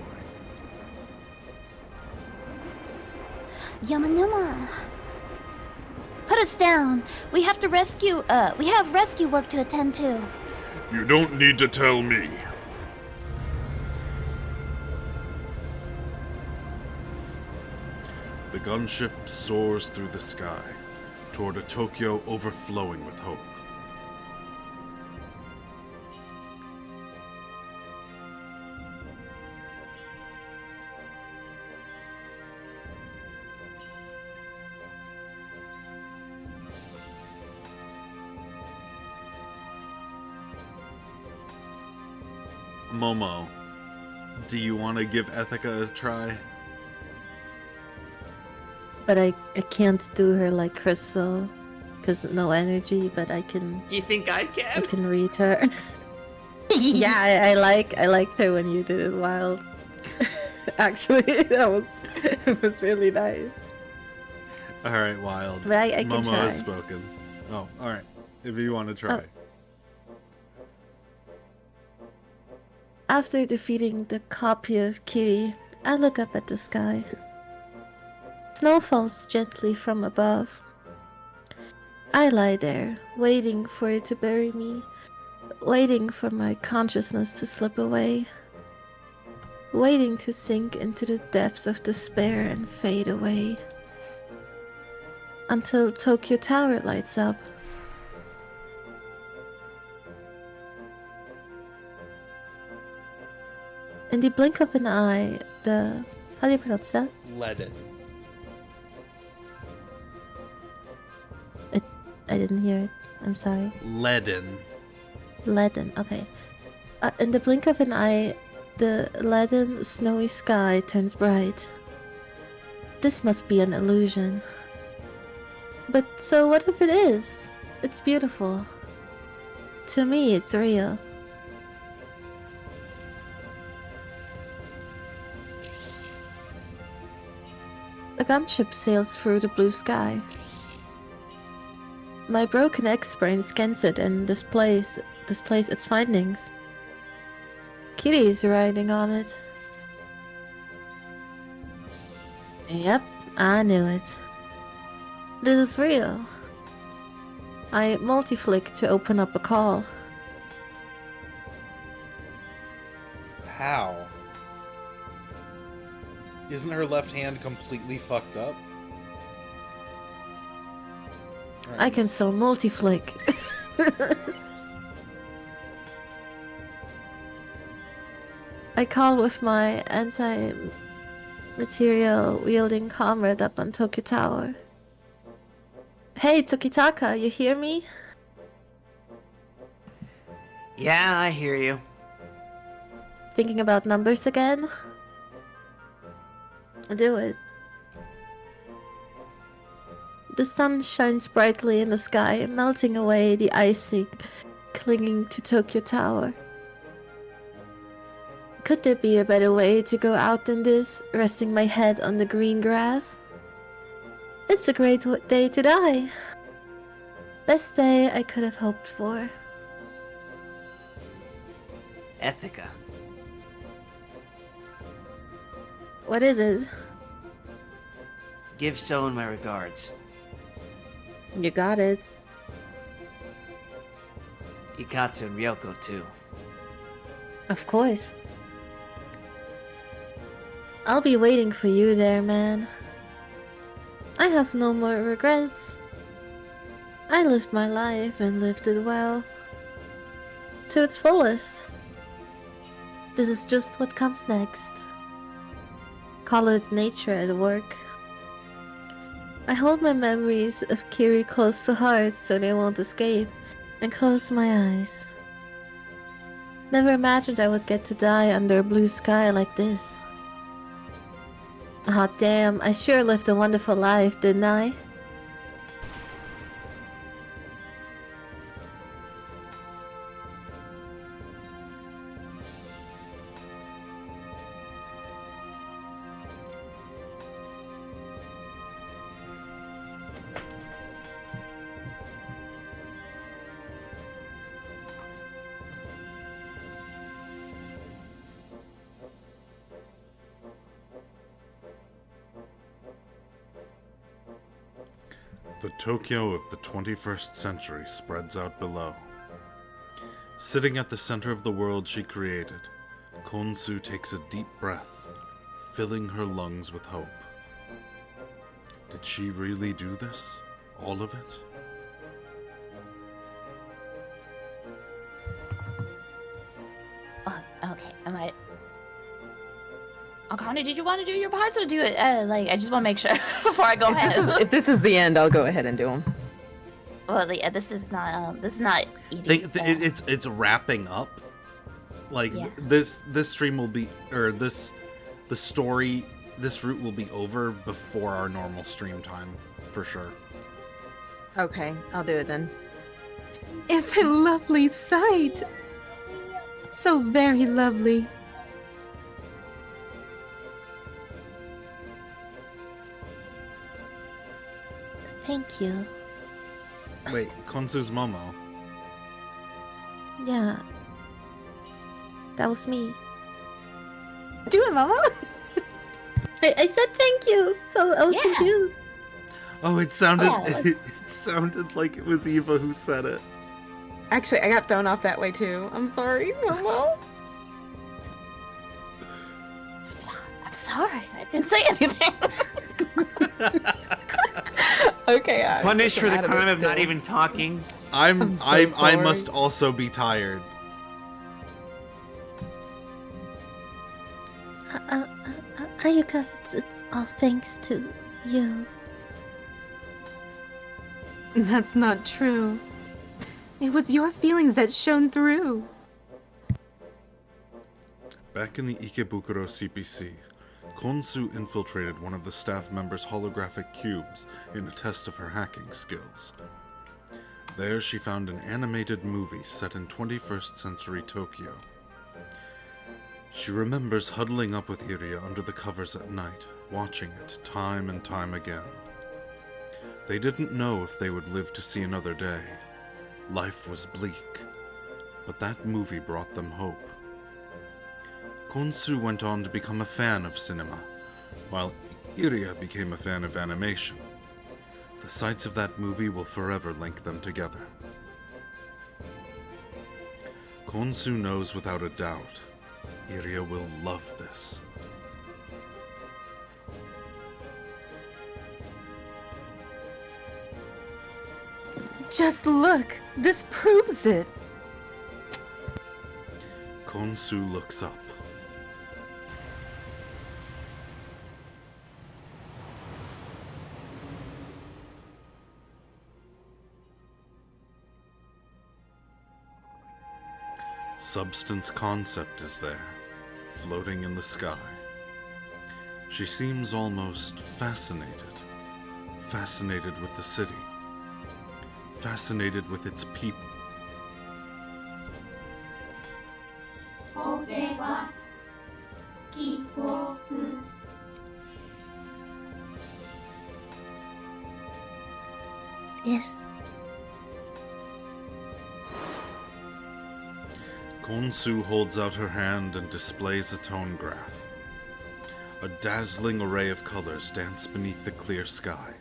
Yamanuma! Put us down! We have to rescue, we have rescue work to attend to. You don't need to tell me. The gunship soars through the sky, toward a Tokyo overflowing with hope. Momo, do you want to give Ethica a try? But I can't do her like Crystal, because no energy. But I can You think I can? reach her. Yeah, I liked her when you did it wild. Actually, it was really nice. All right, Wild. But I can Momo try. has spoken. Oh, all right. If you want to try. Oh. After defeating the copy of Kiri, I look up at the sky. Snow falls gently from above. I lie there, waiting for it to bury me, waiting for my consciousness to slip away, waiting to sink into the depths of despair and fade away. Until Tokyo Tower lights up. In the blink of an eye, how do you pronounce that? Leaden. I didn't hear it. I'm sorry. Leaden. Leaden, okay. In the blink of an eye, the leaden, snowy sky turns bright. This must be an illusion. But so what if it is? It's beautiful. To me, it's real. gunship sails through the blue sky. My broken X-brain scans it and displays its findings. Kitty is riding on it. Yep, I knew it. This is real. I multi-flick to open up a call. How? Isn't her left hand completely fucked up? I can still multi-flick. I call with my anti-material wielding comrade up on Tokyo Tower. Hey, Tokitaka, you hear me? Yeah, I hear you. Thinking about numbers again? Do it. The sun shines brightly in the sky, melting away the icing clinging to Tokyo Tower. Could there be a better way to go out than this, resting my head on the green grass? It's a great day to die. Best day I could have hoped for. Ethica. What is it? Give Soen my regards. You got it. Ikatsu and Ryoko too. Of course. I'll be waiting for you there, man. I have no more regrets. I lived my life and lived it well. To its fullest. This is just what comes next. Call it nature at work. I hold my memories of Kiri close to heart so they won't escape, and close my eyes. Never imagined I would get to die under a blue sky like this. Aw, damn, I sure lived a wonderful life, didn't I? The Tokyo of the 21st century spreads out below. Sitting at the center of the world she created, Konsu takes a deep breath, filling her lungs with hope. Did she really do this? All of it? Okay, am I... Akane, did you want to do your parts or do it? I just want to make sure before I go ahead. If this is the end, I'll go ahead and do them. Well, yeah, this is not easy. It's wrapping up. Like Yeah. this stream will be, or the story, this route will be over before our normal stream time, for sure. Okay, I'll do it then. It's a lovely sight. So very lovely. Thank you. Wait, Konsu's Momo. Yeah. That was me. Do it, Mama. I said thank you, so I was Yeah. confused. Oh, it sounded Oh. it sounded like it was Eva who said it. Actually, I got thrown off that way too. I'm sorry, Mama. I'm sorry. I didn't say anything. Okay, Punished for the out of crime it of not still. even talking. I'm so I sorry. must also be tired. Ayuka, it's all thanks to you. That's not true. It was your feelings that shone through. Back in the Ikebukuro CPC, Konsu infiltrated one of the staff members' holographic cubes in a test of her hacking skills. There she found an animated movie set in 21st century Tokyo. She remembers huddling up with Iria under the covers at night, watching it time and time again. They didn't know if they would live to see another day. Life was bleak, but that movie brought them hope. Konsu went on to become a fan of cinema, while Iria became a fan of animation. The sights of that movie will forever link them together. Konsu knows without a doubt, Iria will love this. Just look! This proves it! Konsu looks up. Substance concept is there, floating in the sky. She seems almost fascinated. Fascinated with the city. Fascinated with its people. Yes. Konsu holds out her hand and displays a tone graph. A dazzling array of colors dance beneath the clear sky.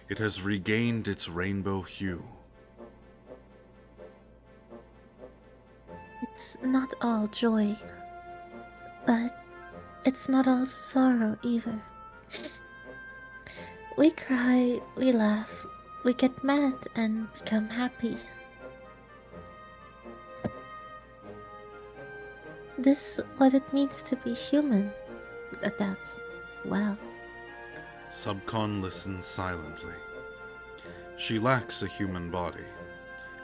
It has regained its rainbow hue. It's not all joy, but it's not all sorrow either. We cry, we laugh, we get mad and become happy. This what it means to be human. That's, well. Subcon listens silently. She lacks a human body.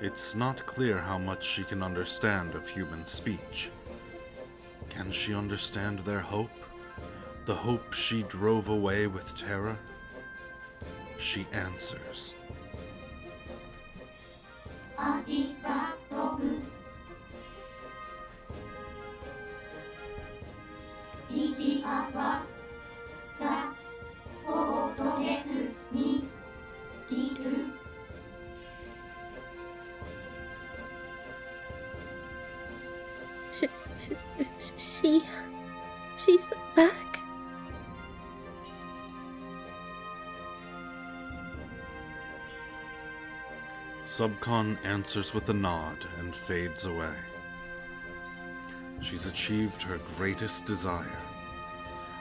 It's not clear how much she can understand of human speech. Can she understand their hope? The hope she drove away with terror? She answers. She's back. Subcon answers with a nod and fades away. She's achieved her greatest desire.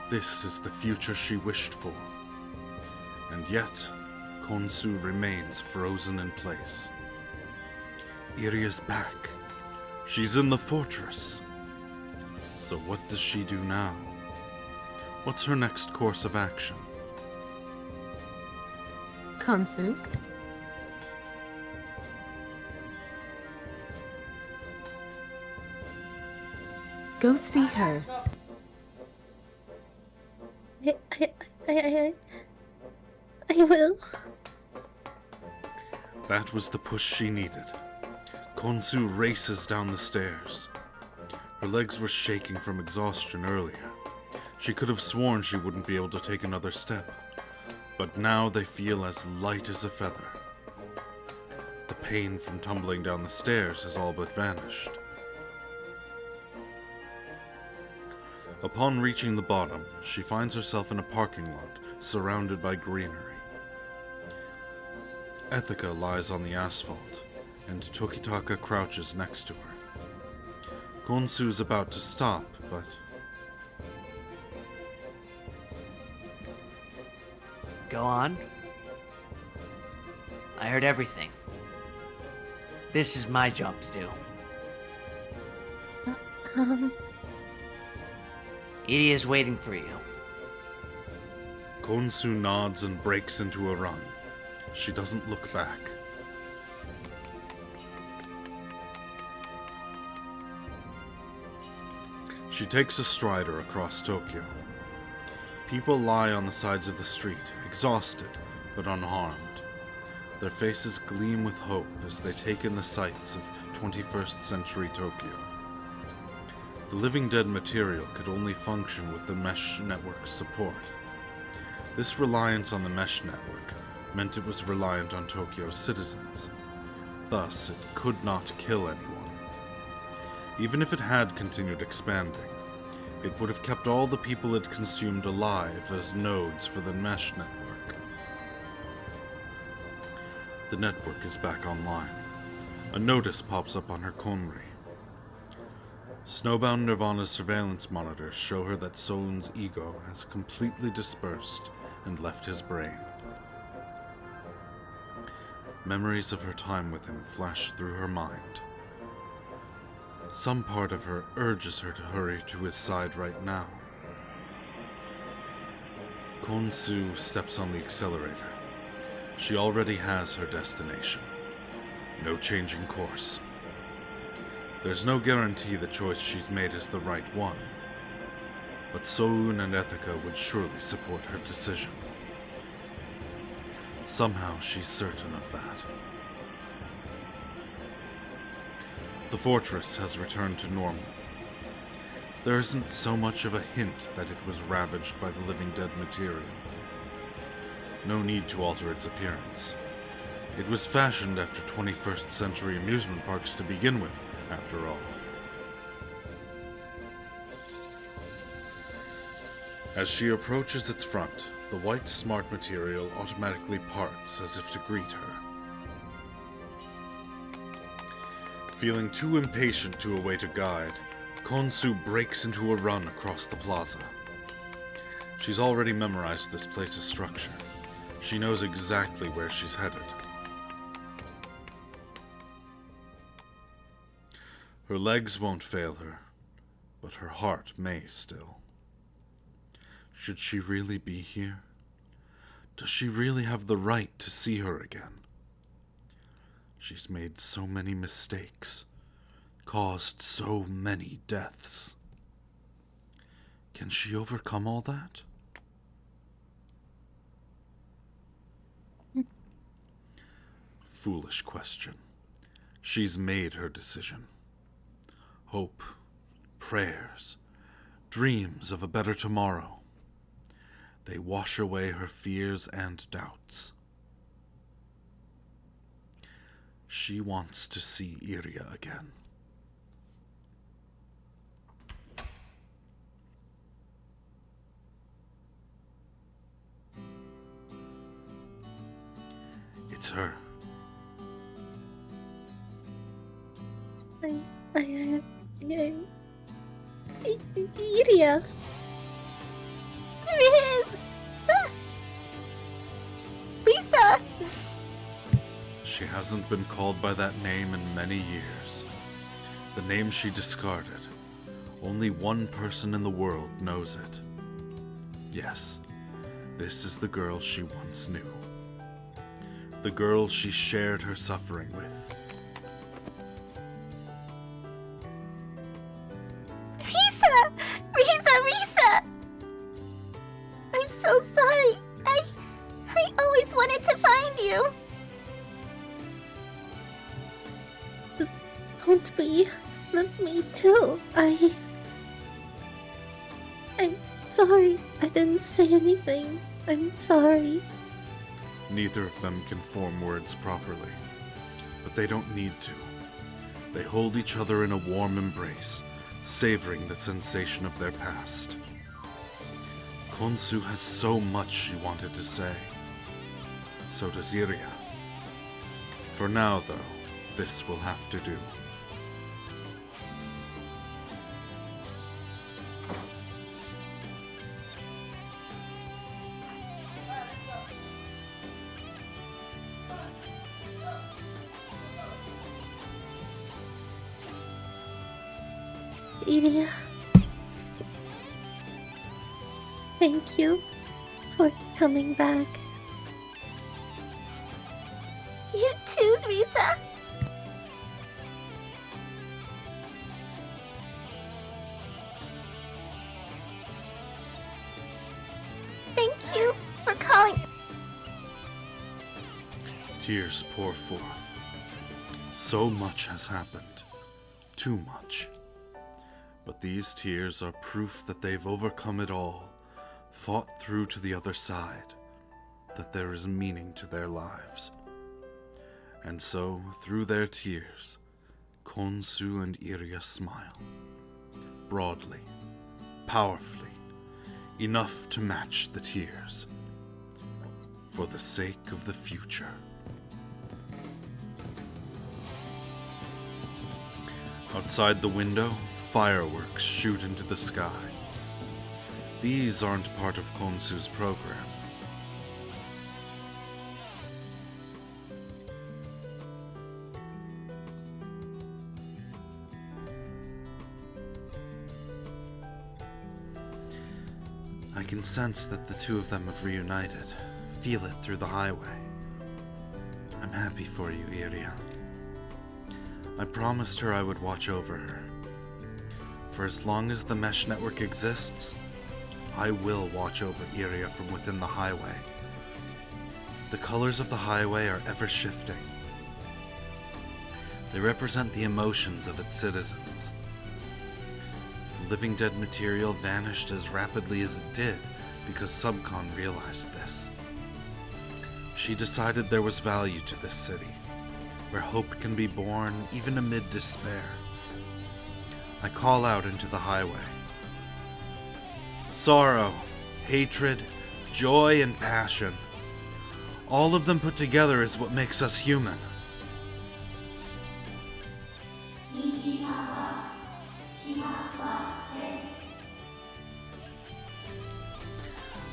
This is the future she wished for. And yet, Konsu remains frozen in place. Iria's back. She's in the fortress. So what does she do now? What's her next course of action? Konsu? Go see her. I will. That was the push she needed. Konsu races down the stairs. Her legs were shaking from exhaustion earlier. She could have sworn she wouldn't be able to take another step. But now they feel as light as a feather. The pain from tumbling down the stairs has all but vanished. Upon reaching the bottom, she finds herself in a parking lot surrounded by greenery. Ethica lies on the asphalt, and Tokitaka crouches next to her. Konsu's about to stop, but... Go on. I heard everything. This is my job to do. Edie is waiting for you. Konsu nods and breaks into a run. She doesn't look back. She takes a strider across Tokyo. People lie on the sides of the street, exhausted but unharmed. Their faces gleam with hope as they take in the sights of 21st century Tokyo. The living dead material could only function with the mesh network's support. This reliance on the mesh network meant it was reliant on Tokyo's citizens. Thus, it could not kill anyone. Even if it had continued expanding, it would have kept all the people it consumed alive as nodes for the mesh network. The network is back online. A notice pops up on her Konri. Snowbound Nirvana's surveillance monitors show her that Soun's ego has completely dispersed and left his brain. Memories of her time with him flash through her mind. Some part of her urges her to hurry to his side right now. Konsu steps on the accelerator. She already has her destination. No changing course. There's no guarantee the choice she's made is the right one, but Soun and Ethica would surely support her decision. Somehow she's certain of that. The fortress has returned to normal. There isn't so much of a hint that it was ravaged by the living dead material. No need to alter its appearance. It was fashioned after 21st century amusement parks to begin with, after all. As she approaches its front, the white smart material automatically parts as if to greet her. Feeling too impatient to await a guide, Konsu breaks into a run across the plaza. She's already memorized this place's structure. She knows exactly where she's headed. Her legs won't fail her, but her heart may still. Should she really be here? Does she really have the right to see her again? She's made so many mistakes, caused so many deaths. Can she overcome all that? Foolish question. She's made her decision. Hope, prayers, dreams of a better tomorrow. They wash away her fears and doubts. She wants to see Iria again. It's her. Iria. Risa! She hasn't been called by that name in many years. The name she discarded. Only one person in the world knows it. Yes, this is the girl she once knew. The girl she shared her suffering with. Risa! Risa! I'm so sorry. I always wanted to find you. Don't be. Let me too. I'm sorry. I didn't say anything. I'm sorry. Neither of them can form words properly, but they don't need to. They hold each other in a warm embrace, savoring the sensation of their past. Konsu has so much she wanted to say. So does Iria. For now, though, this will have to do. Iria. Thank you for coming back. You too, Risa. Thank you for calling. Tears pour forth. So much has happened. Too much. But these tears are proof that they've overcome it all, fought through to the other side, that there is meaning to their lives. And so, through their tears, Konsu and Iria smile, broadly, powerfully, enough to match the tears, for the sake of the future. Outside the window, fireworks shoot into the sky. These aren't part of Konsu's program. I can sense that the two of them have reunited. Feel it through the highway. I'm happy for you, Iria. I promised her I would watch over her. For as long as the mesh network exists, I will watch over Iria from within the highway. The colors of the highway are ever shifting. They represent the emotions of its citizens. The living dead material vanished as rapidly as it did because Subcon realized this. She decided there was value to this city, where hope can be born even amid despair. I call out into the highway. Sorrow, hatred, joy, and passion. All of them put together is what makes us human.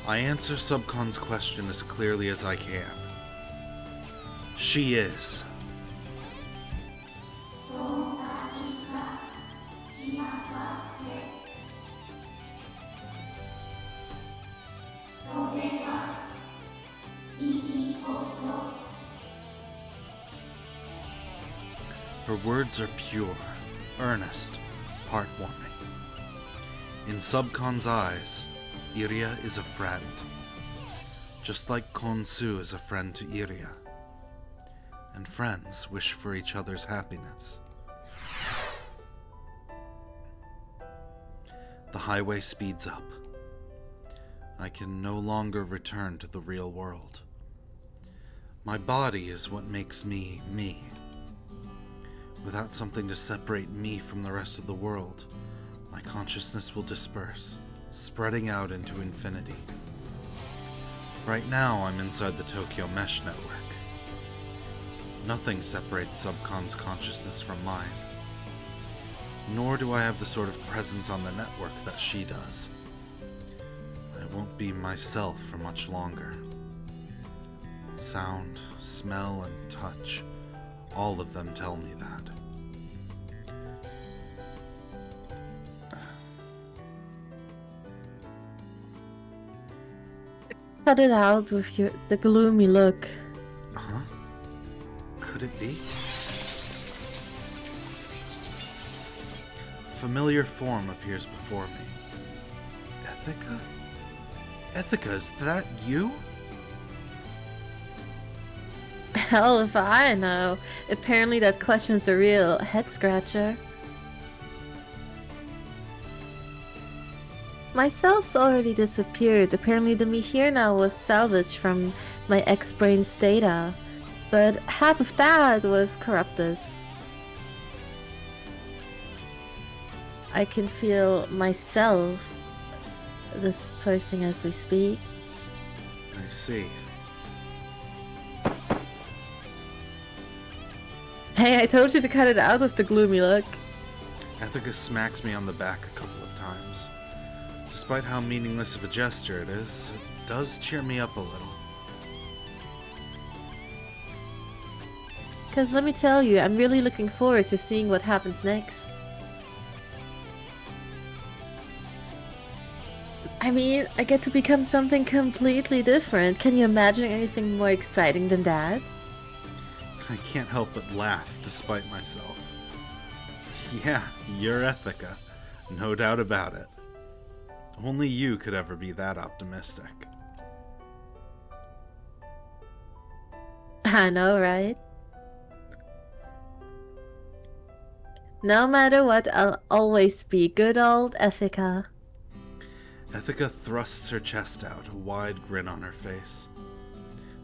I answer Subcon's question as clearly as I can. She is. Her words are pure, earnest, heartwarming. In Subcon's eyes, Iria is a friend, just like Konsu is a friend to Iria, and friends wish for each other's happiness. The highway speeds up. I can no longer return to the real world. My body is what makes me, me. Without something to separate me from the rest of the world, my consciousness will disperse, spreading out into infinity. Right now, I'm inside the Tokyo Mesh Network. Nothing separates Subcon's consciousness from mine. Nor do I have the sort of presence on the network that she does. I won't be myself for much longer. Sound, smell, and touch, all of them tell me that. Cut it out with the gloomy look. Huh? Could it be? Familiar form appears before me. Ethica? Ethica, is that you? Hell if I know. Apparently that question's a real head scratcher. Myself's already disappeared. Apparently the me here now was salvaged from my ex-brain's data. But half of that was corrupted. I can feel myself dispersing as we speak. I see. Hey, I told you to cut it out with the gloomy look. Ethica smacks me on the back a couple of times. Despite how meaningless of a gesture it is, it does cheer me up a little. Because let me tell you, I'm really looking forward to seeing what happens next. I mean, I get to become something completely different. Can you imagine anything more exciting than that? I can't help but laugh despite myself. Yeah, you're Ethica. No doubt about it. Only you could ever be that optimistic. I know, right? No matter what, I'll always be good old Ethica. Ethica thrusts her chest out, a wide grin on her face.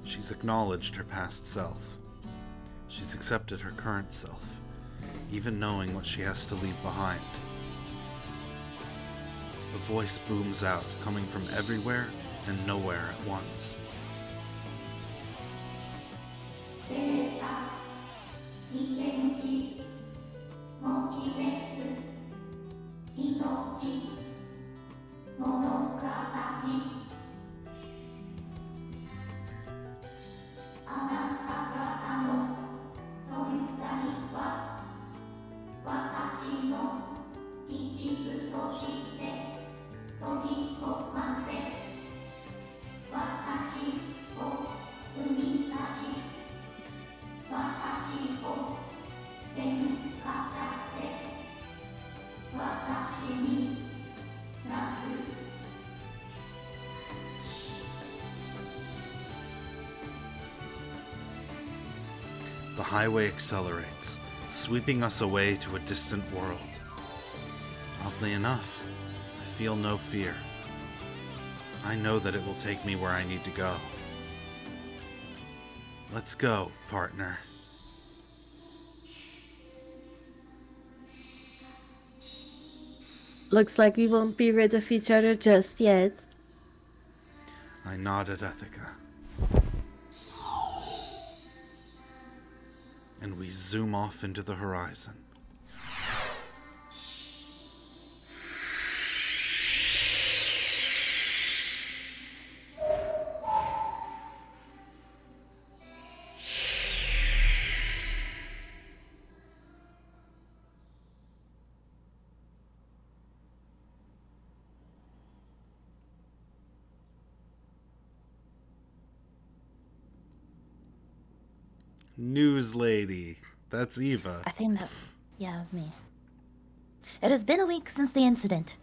She's acknowledged her past self. She's accepted her current self, even knowing what she has to leave behind. A voice booms out, coming from everywhere and nowhere at once. The highway accelerates, sweeping us away to a distant world. Oddly enough, I feel no fear. I know that it will take me where I need to go. Let's go, partner. Looks like we won't be rid of each other just yet. I nod at Ethica. And we zoom off into the horizon. News lady. That's Eva. I think that... Yeah, it was me. It has been a week since the incident.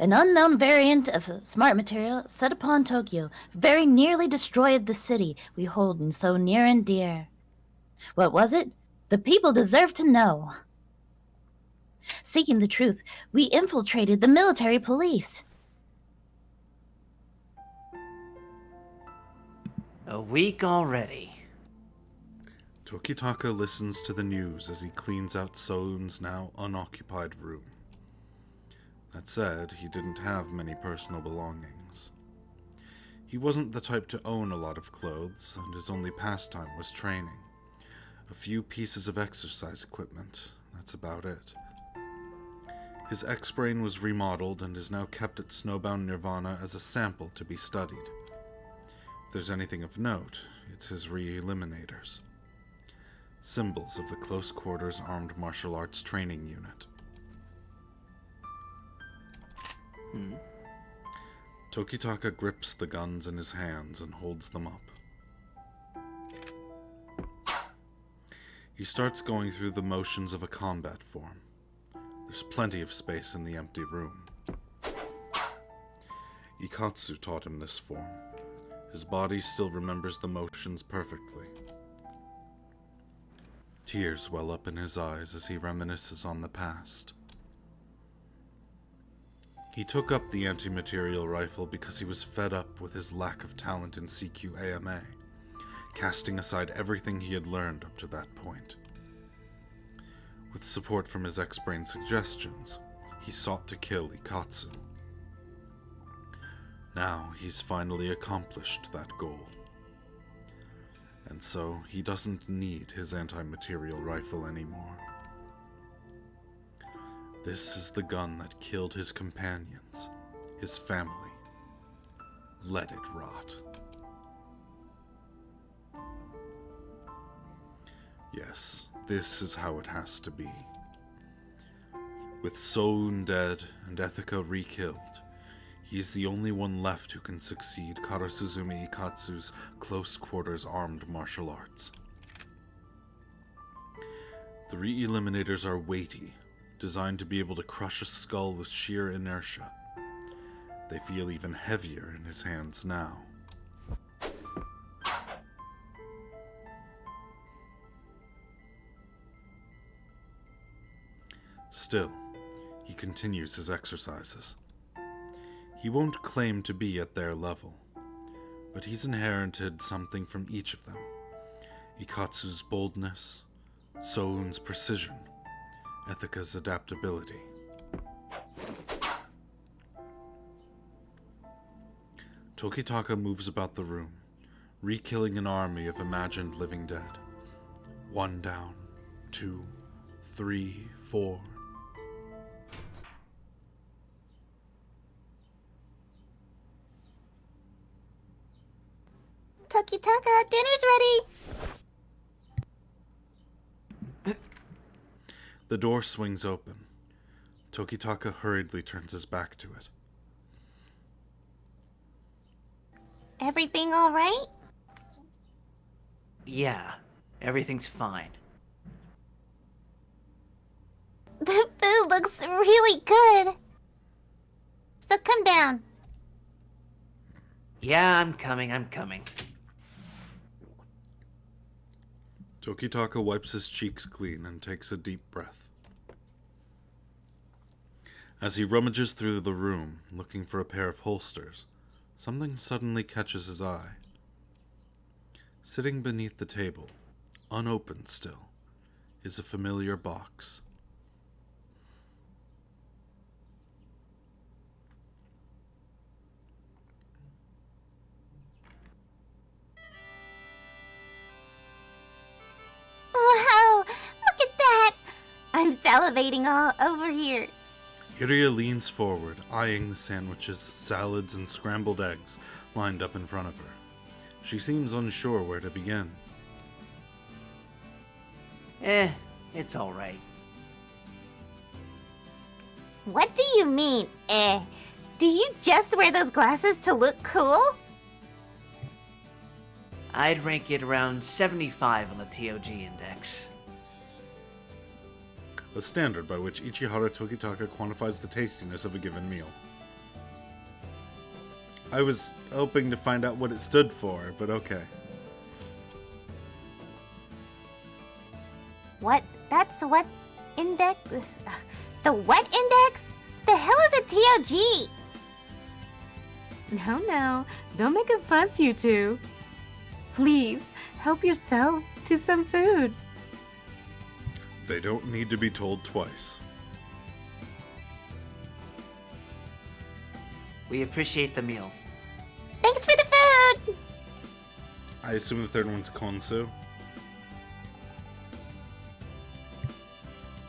An unknown variant of smart material set upon Tokyo very nearly destroyed the city we hold in so near and dear. What was it? The people deserve to know. Seeking the truth, we infiltrated the military police. A week already. Tokitaka listens to the news as he cleans out Soun's now unoccupied room. That said, he didn't have many personal belongings. He wasn't the type to own a lot of clothes, and his only pastime was training. A few pieces of exercise equipment, that's about it. His X-Brain was remodeled and is now kept at Snowbound Nirvana as a sample to be studied. If there's anything of note, it's his re-eliminators. Symbols of the Close Quarters Armed Martial Arts Training Unit. Tokitaka grips the guns in his hands and holds them up. He starts going through the motions of a combat form. There's plenty of space in the empty room. Ikatsu taught him this form. His body still remembers the motions perfectly. Tears well up in his eyes as he reminisces on the past. He took up the anti-material rifle because he was fed up with his lack of talent in CQAMA, casting aside everything he had learned up to that point. With support from his X-Brain suggestions, he sought to kill Ikatsu. Now he's finally accomplished that goal. And so he doesn't need his anti-material rifle anymore. This is the gun that killed his companions, his family. Let it rot. Yes, this is how it has to be. With Soun dead and Ethica re-killed, he is the only one left who can succeed Karasuzumi Ikatsu's close quarters armed martial arts. The re-eliminators are weighty, designed to be able to crush a skull with sheer inertia. They feel even heavier in his hands now. Still, he continues his exercises. He won't claim to be at their level, but he's inherited something from each of them. Ikatsu's boldness, Soun's precision, Ethika's adaptability. Tokitaka moves about the room, re-killing an army of imagined living dead. 1 down, 2, 3, 4. Tokitaka, dinner's ready! The door swings open. Tokitaka hurriedly turns his back to it. Everything alright? Yeah, everything's fine. The food looks really good. So come down. Yeah, I'm coming. Tokitaka wipes his cheeks clean and takes a deep breath. As he rummages through the room, looking for a pair of holsters, something suddenly catches his eye. Sitting beneath the table, unopened still, is a familiar box. Wow, look at that! I'm salivating all over here. Iria leans forward, eyeing the sandwiches, salads, and scrambled eggs lined up in front of her. She seems unsure where to begin. It's alright. What do you mean, eh? Do you just wear those glasses to look cool? I'd rank it around 75 on the TOG index. A standard by which Ichihara Tokitaka quantifies the tastiness of a given meal. I was hoping to find out what it stood for, but okay. What? That's what index? The what index? The hell is a TOG? No, don't make a fuss, you two. Please, help yourselves to some food. They don't need to be told twice. We appreciate the meal. Thanks for the food! I assume the third one's Konsu.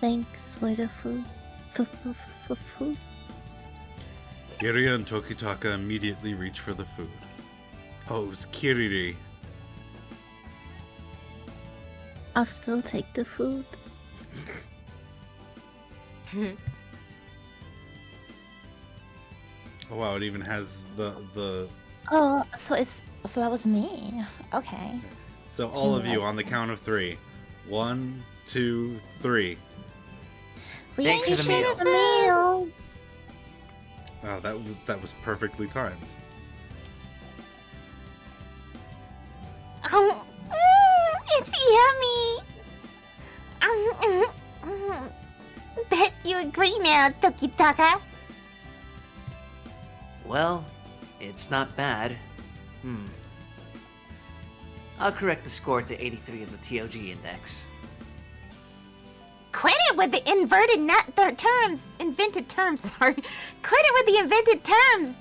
Thanks for the food. Food. Iria and Tokitaka immediately reach for the food. Oh, it's Kiriri. I'll still take the food. Oh wow, it even has the Oh, so that was me. Okay. So all of you on the count of 3. 1, 2, 3. We Thanks for the appreciate meal. the meal. Wow, that was perfectly timed. It's yummy! Bet you agree now, Tokitaka. Well, it's not bad. I'll correct the score to 83 in the TOG index. Quit it with the invented terms, sorry. Quit it with the invented terms!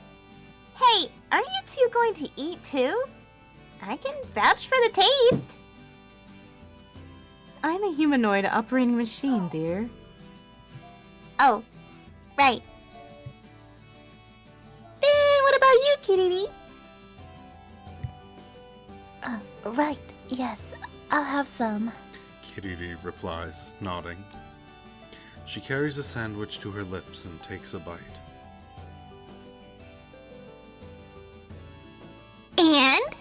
Hey, are you two going to eat too? I can vouch for the taste. I'm a humanoid operating machine, dear. Oh, right. Then what about you, Kiriri? Right. Yes, I'll have some. Kiriri replies, nodding. She carries a sandwich to her lips and takes a bite. And?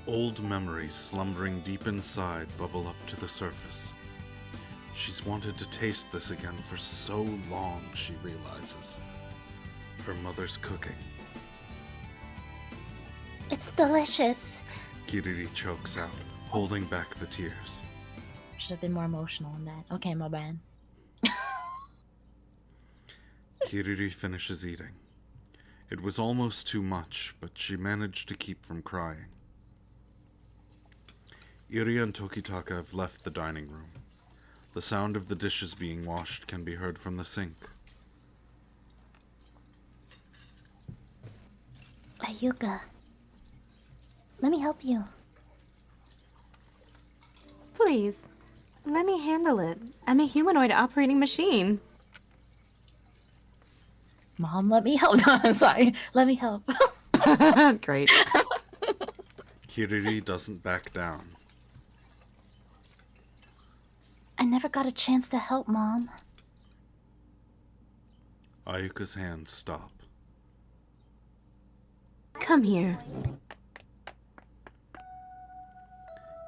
Old memories slumbering deep inside bubble up to the surface. She's wanted to taste this again for so long, she realizes. Her mother's cooking. It's delicious. Kiriri chokes out, holding back the tears. Should have been more emotional in that. Okay, my bad. Kiriri finishes eating. It was almost too much, but she managed to keep from crying. Iria and Tokitaka have left the dining room. The sound of the dishes being washed can be heard from the sink. Ayuka, let me help you. Please, let me handle it. I'm a humanoid operating machine. Mom, let me help. No, I'm sorry. Let me help. Great. Kiriri doesn't back down. I never got a chance to help, Mom. Ayuka's hands stop. Come here.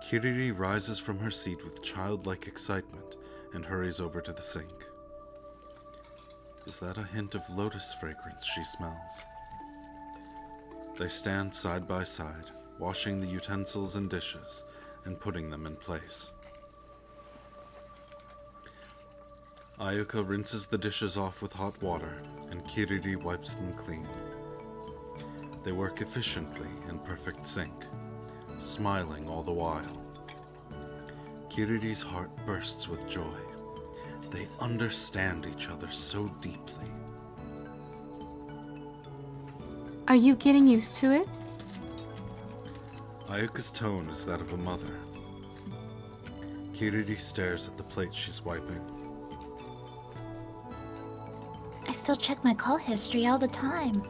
Kiriri rises from her seat with childlike excitement and hurries over to the sink. Is that a hint of lotus fragrance she smells? They stand side by side, washing the utensils and dishes and putting them in place. Ayuka rinses the dishes off with hot water, and Kiriri wipes them clean. They work efficiently in perfect sync, smiling all the while. Kiriri's heart bursts with joy. They understand each other so deeply. Are you getting used to it? Ayuka's tone is that of a mother. Kiriri stares at the plate she's wiping. I still check my call history all the time.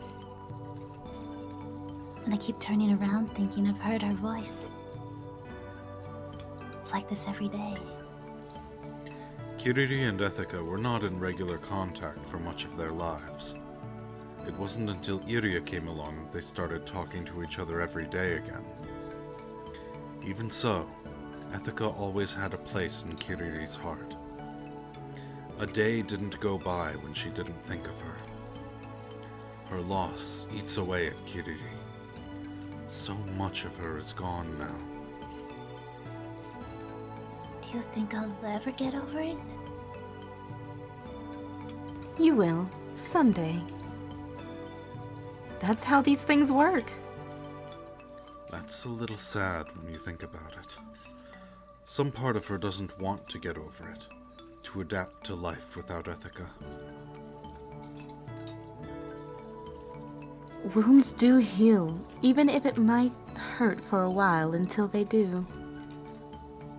And I keep turning around thinking I've heard her voice. It's like this every day. Kiriri and Ethica were not in regular contact for much of their lives. It wasn't until Iria came along that they started talking to each other every day again. Even so, Ethica always had a place in Kiriri's heart. A day didn't go by when she didn't think of her. Her loss eats away at Kiriri. So much of her is gone now. Do you think I'll ever get over it? You will, someday. That's how these things work. That's a little sad when you think about it. Some part of her doesn't want to get over it, to adapt to life without Ethica. Wounds do heal, even if it might hurt for a while until they do.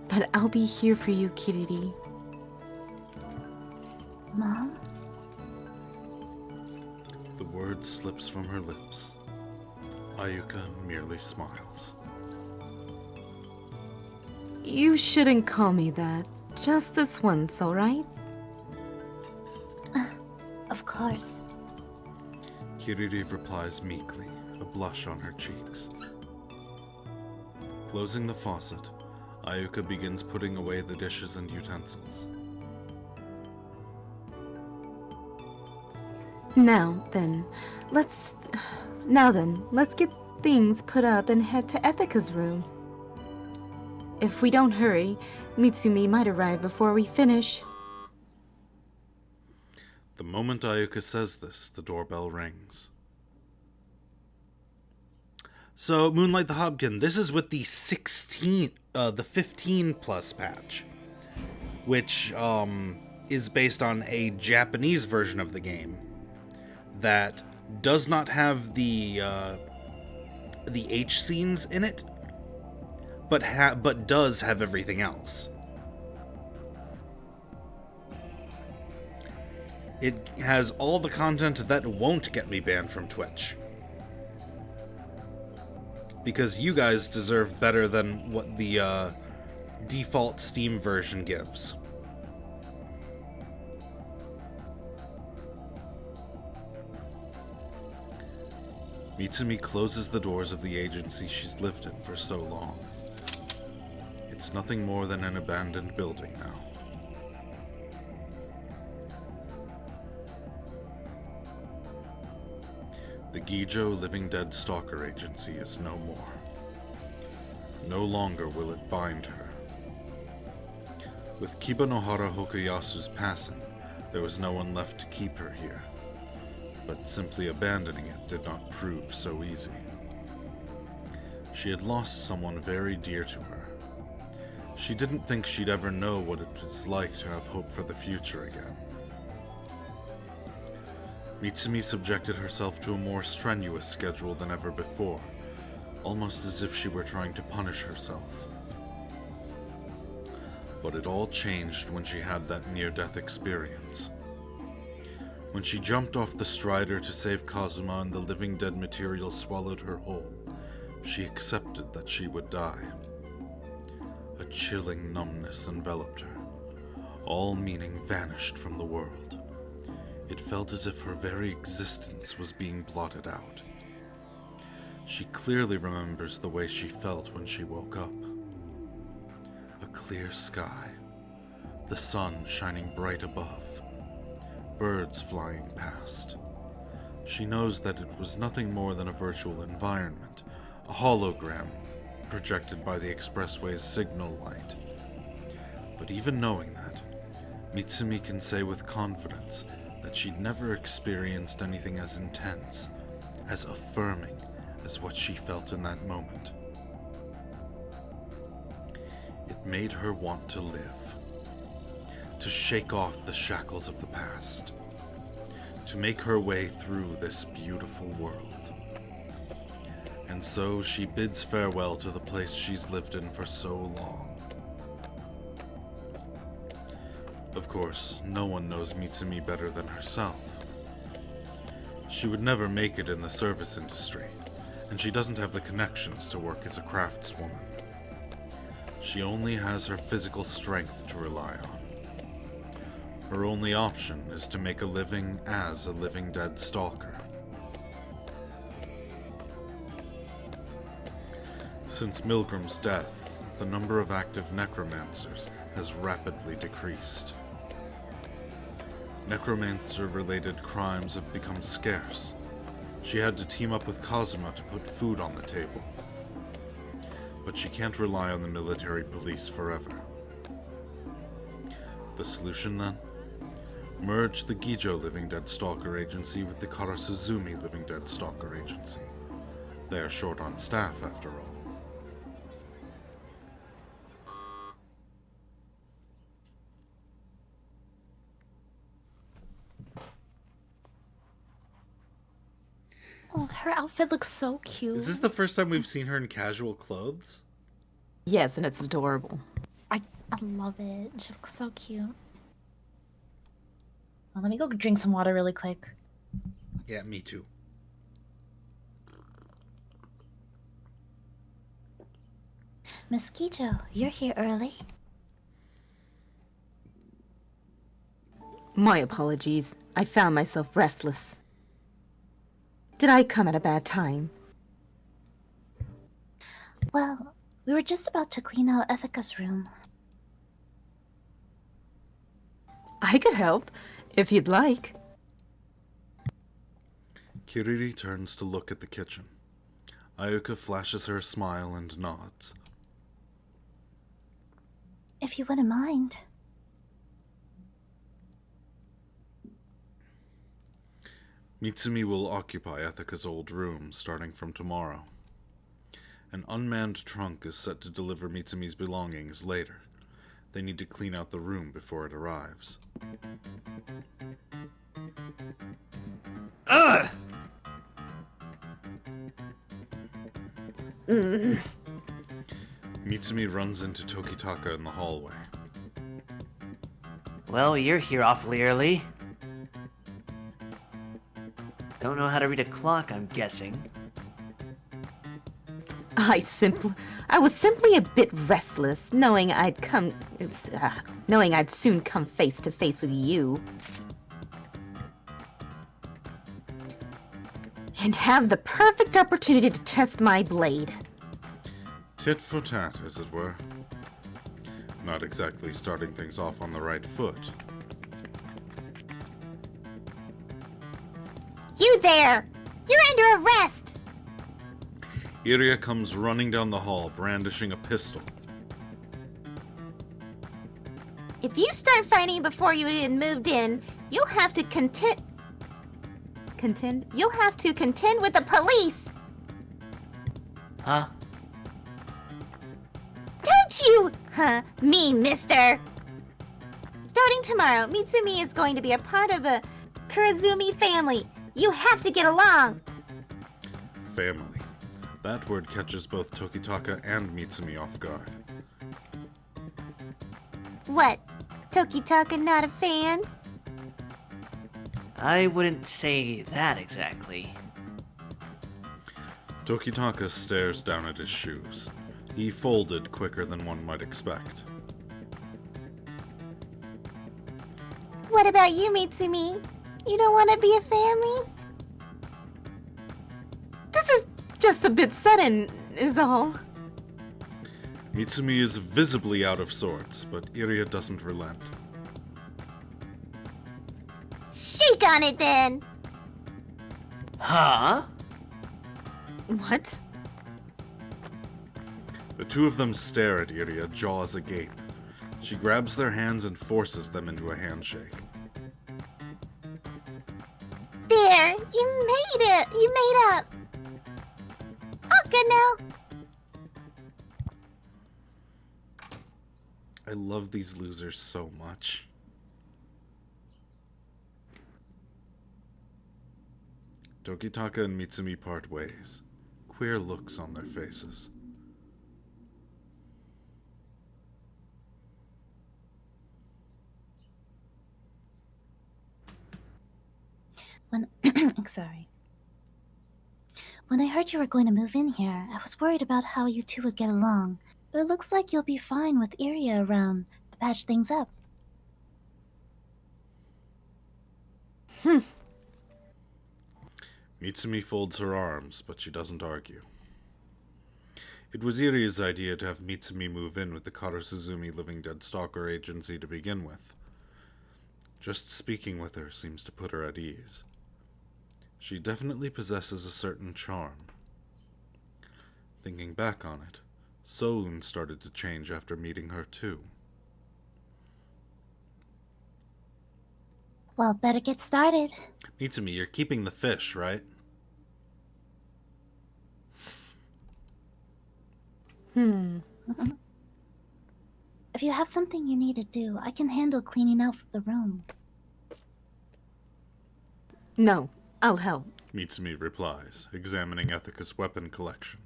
But I'll be here for you, Kiriri. Mom? The word slips from her lips. Ayuka merely smiles. You shouldn't call me that. Just this once, alright? Of course. Kiriri replies meekly, a blush on her cheeks. Closing the faucet, Ayuka begins putting away the dishes and utensils. Now then, let's get things put up and head to Ethica's room. If we don't hurry, Mitsumi might arrive before we finish. The moment Ayuka says this, the doorbell rings. So, Moonlight the Hobkin, this is with the 15 plus patch, which is based on a Japanese version of the game that does not have the H scenes in it, but does have everything else. It has all the content that won't get me banned from Twitch. Because you guys deserve better than what the default Steam version gives. Mitsumi closes the doors of the agency she's lived in for so long. It's nothing more than an abandoned building now. The Gijo Living Dead Stalker Agency is no more. No longer will it bind her. With Kiba Nohara Hokuyasu's passing, there was no one left to keep her here, but simply abandoning it did not prove so easy. She had lost someone very dear to her. She didn't think she'd ever know what it was like to have hope for the future again. Mitsumi subjected herself to a more strenuous schedule than ever before, almost as if she were trying to punish herself. But it all changed when she had that near-death experience. When she jumped off the strider to save Kazuma and the living dead material swallowed her whole, she accepted that she would die. A chilling numbness enveloped her. All meaning vanished from the world. It felt as if her very existence was being blotted out. She clearly remembers the way she felt when she woke up. A clear sky, the sun shining bright above, birds flying past. She knows that it was nothing more than a virtual environment, a hologram projected by the expressway's signal light. But even knowing that, Mitsumi can say with confidence that she'd never experienced anything as intense, as affirming as what she felt in that moment. It made her want to live, to shake off the shackles of the past, to make her way through this beautiful world. And so she bids farewell to the place she's lived in for so long. Of course, no one knows Mitsumi better than herself. She would never make it in the service industry, and she doesn't have the connections to work as a craftswoman. She only has her physical strength to rely on. Her only option is to make a living as a living dead stalker. Since Milgram's death, the number of active necromancers has rapidly decreased. Necromancer-related crimes have become scarce. She had to team up with Kazuma to put food on the table. But she can't rely on the military police forever. The solution, then? Merge the Gijo Living Dead Stalker Agency with the Karasuzumi Living Dead Stalker Agency. They are short on staff, after all. Oh, her outfit looks so cute. Is this the first time we've seen her in casual clothes? Yes, and it's adorable. I love it. She looks so cute. Well, let me go drink some water really quick. Yeah, me too. Miss Gijo, you're here early. My apologies. I found myself restless. Did I come at a bad time? Well, we were just about to clean out Ethica's room. I could help, if you'd like. Kiriri turns to look at the kitchen. Ayuka flashes her a smile and nods. If you wouldn't mind. Mitsumi will occupy Ethica's old room starting from tomorrow. An unmanned trunk is set to deliver Mitsumi's belongings later. They need to clean out the room before it arrives. Ugh! Mitsumi runs into Tokitaka in the hallway. Well, you're here awfully early. Don't know how to read a clock, I'm guessing. I was simply a bit restless, knowing I'd soon come face to face with you. And have the perfect opportunity to test my blade. Tit for tat, as it were. Not exactly starting things off on the right foot. You there! You're under arrest! Iria comes running down the hall, brandishing a pistol. If you start fighting before you even moved in, you'll have to contend. You'll have to contend with the police. Huh? Don't you, mean mister. Starting tomorrow, Mitsumi is going to be a part of the Kurazumi family. You have to get along. Family. That word catches both Tokitaka and Mitsumi off guard. What? Tokitaka not a fan? I wouldn't say that exactly. Tokitaka stares down at his shoes. He folded quicker than one might expect. What about you, Mitsumi? You don't want to be a family? This is just a bit sudden, is all. Mitsumi is visibly out of sorts, but Iria doesn't relent. Shake on it then. Huh? What? The two of them stare at Iria, jaws agape. She grabs their hands and forces them into a handshake. There, you made it. You made up. All good now. I love these losers so much. Tokitaka and Mitsumi part ways. Queer looks on their faces. Sorry. When I heard you were going to move in here, I was worried about how you two would get along. But it looks like you'll be fine with Iria around to patch things up. Mitsumi folds her arms, but she doesn't argue. It was Iria's idea to have Mitsumi move in with the Karasuzumi Living Dead Stalker Agency to begin with. Just speaking with her seems to put her at ease. She definitely possesses a certain charm. Thinking back on it, Soun started to change after meeting her too. Well, better get started. Mitsumi, you're keeping the fish, right? If you have something you need to do, I can handle cleaning out the room. No, I'll help. Mitsumi replies, examining Ethica's weapon collection.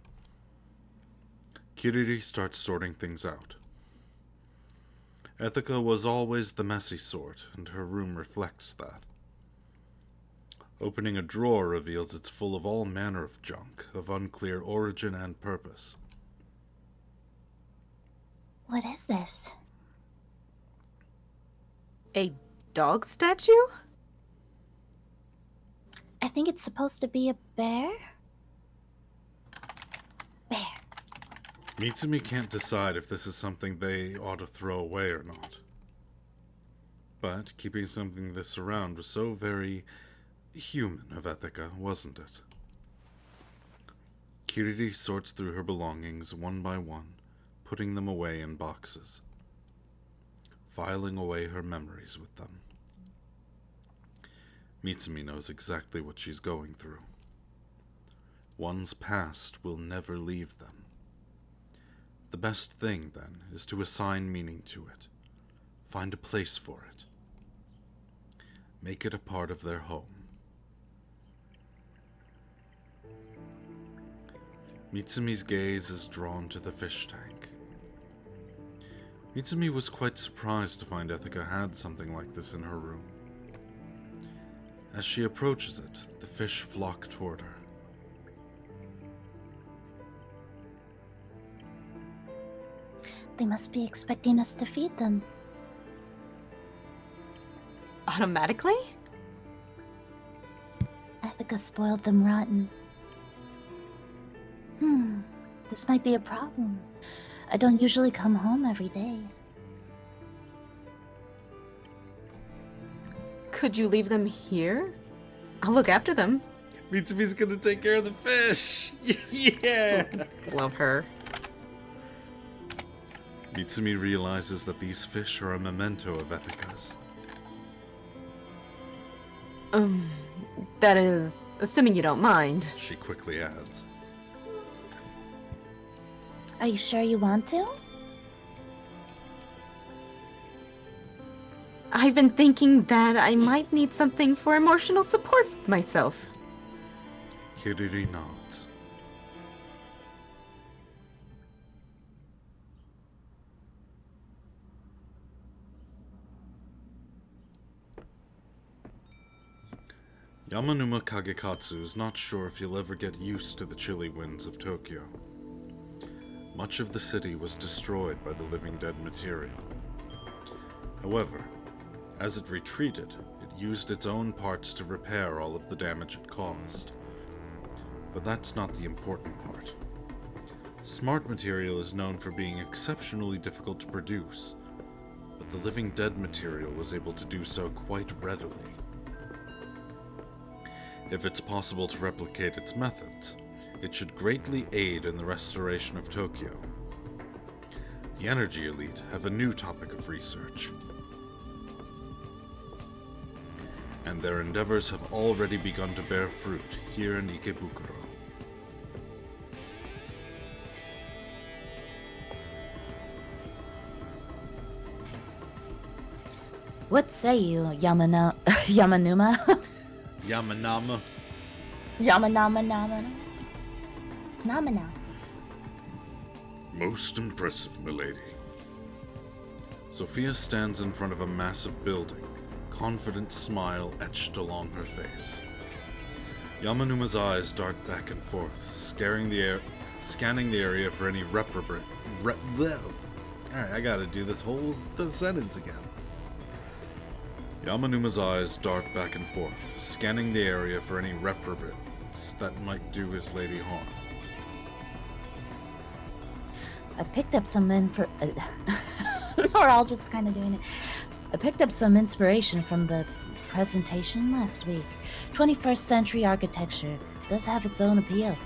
Kiriri starts sorting things out. Ethica was always the messy sort, and her room reflects that. Opening a drawer reveals it's full of all manner of junk, of unclear origin and purpose. What is this? A dog statue? I think it's supposed to be a bear? Bear. Mitsumi can't decide if this is something they ought to throw away or not. But keeping something this around was so very human of Ethica, wasn't it? Kiriri sorts through her belongings one by one, putting them away in boxes, filing away her memories with them. Mitsumi knows exactly what she's going through. One's past will never leave them. The best thing, then, is to assign meaning to it. Find a place for it. Make it a part of their home. Mitsumi's gaze is drawn to the fish tank. Mitsumi was quite surprised to find Ethica had something like this in her room. As she approaches it, the fish flock toward her. They must be expecting us to feed them. Automatically? Ethica spoiled them rotten. This might be a problem. I don't usually come home every day. Could you leave them here? I'll look after them. Mitsumi's gonna take care of the fish! Yeah! Love her. Mitsumi realizes that these fish are a memento of Ethica's. That is, assuming you don't mind. she quickly adds. Are you sure you want to? I've been thinking that I might need something for emotional support myself. Kiriri nods. Yamanuma Kagekatsu is not sure if he'll ever get used to the chilly winds of Tokyo. Much of the city was destroyed by the living dead material. However, as it retreated, it used its own parts to repair all of the damage it caused. But that's not the important part. Smart material is known for being exceptionally difficult to produce, but the living dead material was able to do so quite readily. If it's possible to replicate its methods, it should greatly aid in the restoration of Tokyo. The Energy Elite have a new topic of research, and their endeavors have already begun to bear fruit here in Ikebukuro. What say you, Yamanuma? Yamanama. Yamanama. Namana. Most impressive, milady. Sophia stands in front of a massive building, confident smile etched along her face. Yamanuma's eyes dart back and forth, scanning the area for any reprobate. Alright, I gotta do this whole sentence again. Yamanuma's eyes dart back and forth, scanning the area for any reprobates that might do his lady harm. I picked up some we're all just kind of doing it. I picked up some inspiration from the presentation last week. 21st century architecture does have its own appeal.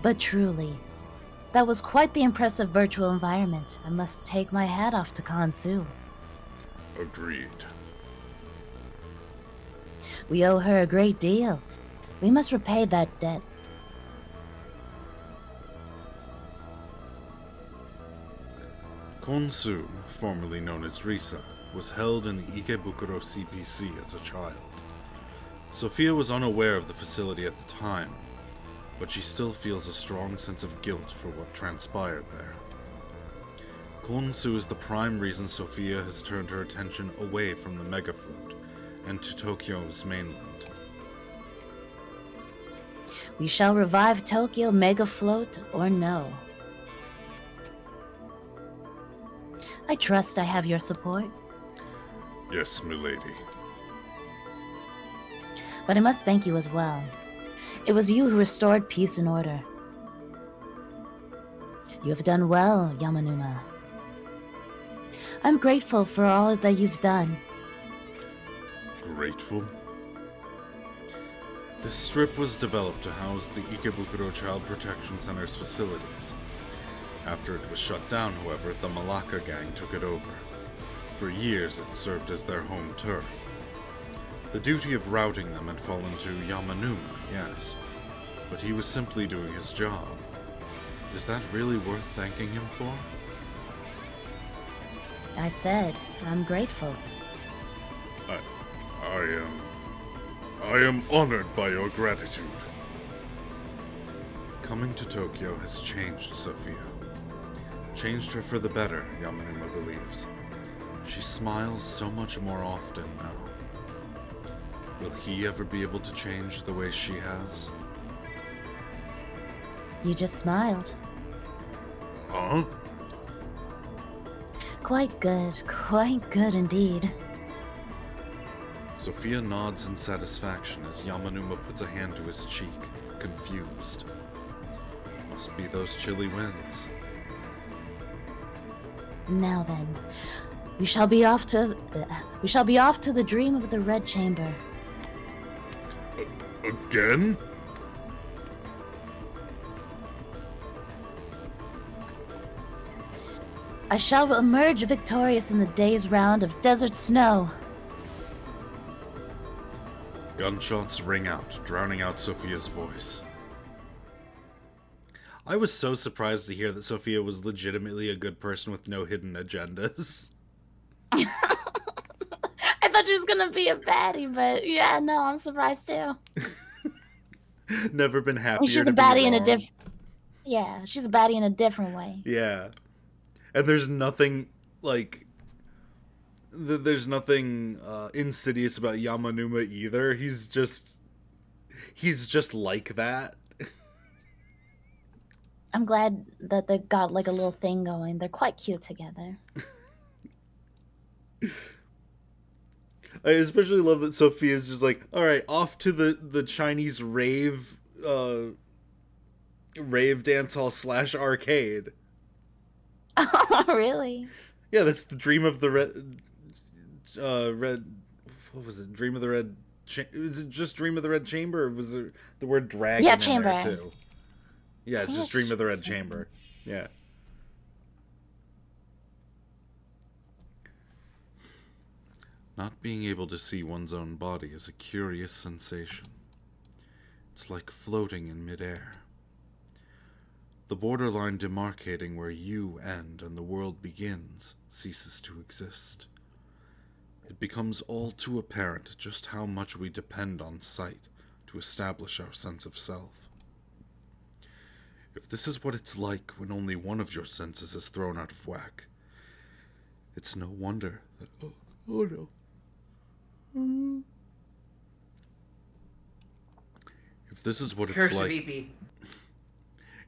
But truly, that was quite the impressive virtual environment. I must take my hat off to Kansu. Agreed. We owe her a great deal. We must repay that debt. Konsu, formerly known as Risa, was held in the Ikebukuro CPC as a child. Sophia was unaware of the facility at the time, but she still feels a strong sense of guilt for what transpired there. Konsu is the prime reason Sophia has turned her attention away from the megafloat and to Tokyo's mainland. We shall revive Tokyo Megafloat or no. I trust I have your support. Yes, milady. But I must thank you as well. It was you who restored peace and order. You have done well, Yamanuma. I'm grateful for all that you've done. Grateful? This strip was developed to house the Ikebukuro Child Protection Center's facilities. After it was shut down, however, the Malacca gang took it over. For years it served as their home turf. The duty of routing them had fallen to Yamanuma, yes, but he was simply doing his job. Is that really worth thanking him for? I said, I'm grateful. I am honored by your gratitude. Coming to Tokyo has changed Sophia. Changed her for the better, Yamanuma believes. She smiles so much more often now. Will he ever be able to change the way she has? You just smiled. Huh? Quite good indeed. Sophia nods in satisfaction as Yamanuma puts a hand to his cheek, confused. Must be those chilly winds. Now then, we shall be off to the dream of the Red Chamber. Again? I shall emerge victorious in the day's round of desert snow. Gunshots ring out, drowning out Sophia's voice. I was so surprised to hear that Sophia was legitimately a good person with no hidden agendas. I thought she was gonna be a baddie, but yeah, no, I'm surprised too. Never been I happier mean, she's to a be baddie in a wrong. different. Yeah, she's a baddie in a different way. Yeah. And there's nothing, like... There's nothing insidious about Yamanuma either. He's just like that. I'm glad that they got like a little thing going. They're quite cute together. I especially love that Sophia's just like, all right, off to the Chinese rave dance hall / arcade. Oh, really? Yeah, that's the dream of the red. What was it? Dream of the Red. Is it just Dream of the Red Chamber, or was there the word dragon Yeah, in chamber. there too? Yeah, it's just Dream of the Red Chamber. Yeah. Not being able to see one's own body is a curious sensation. It's like floating in midair. The borderline demarcating where you end and the world begins ceases to exist. It becomes all too apparent just how much we depend on sight to establish our sense of self. If this is what it's like when only one of your senses is thrown out of whack, it's no wonder that... Oh no. If this is what it's Curse like... VP.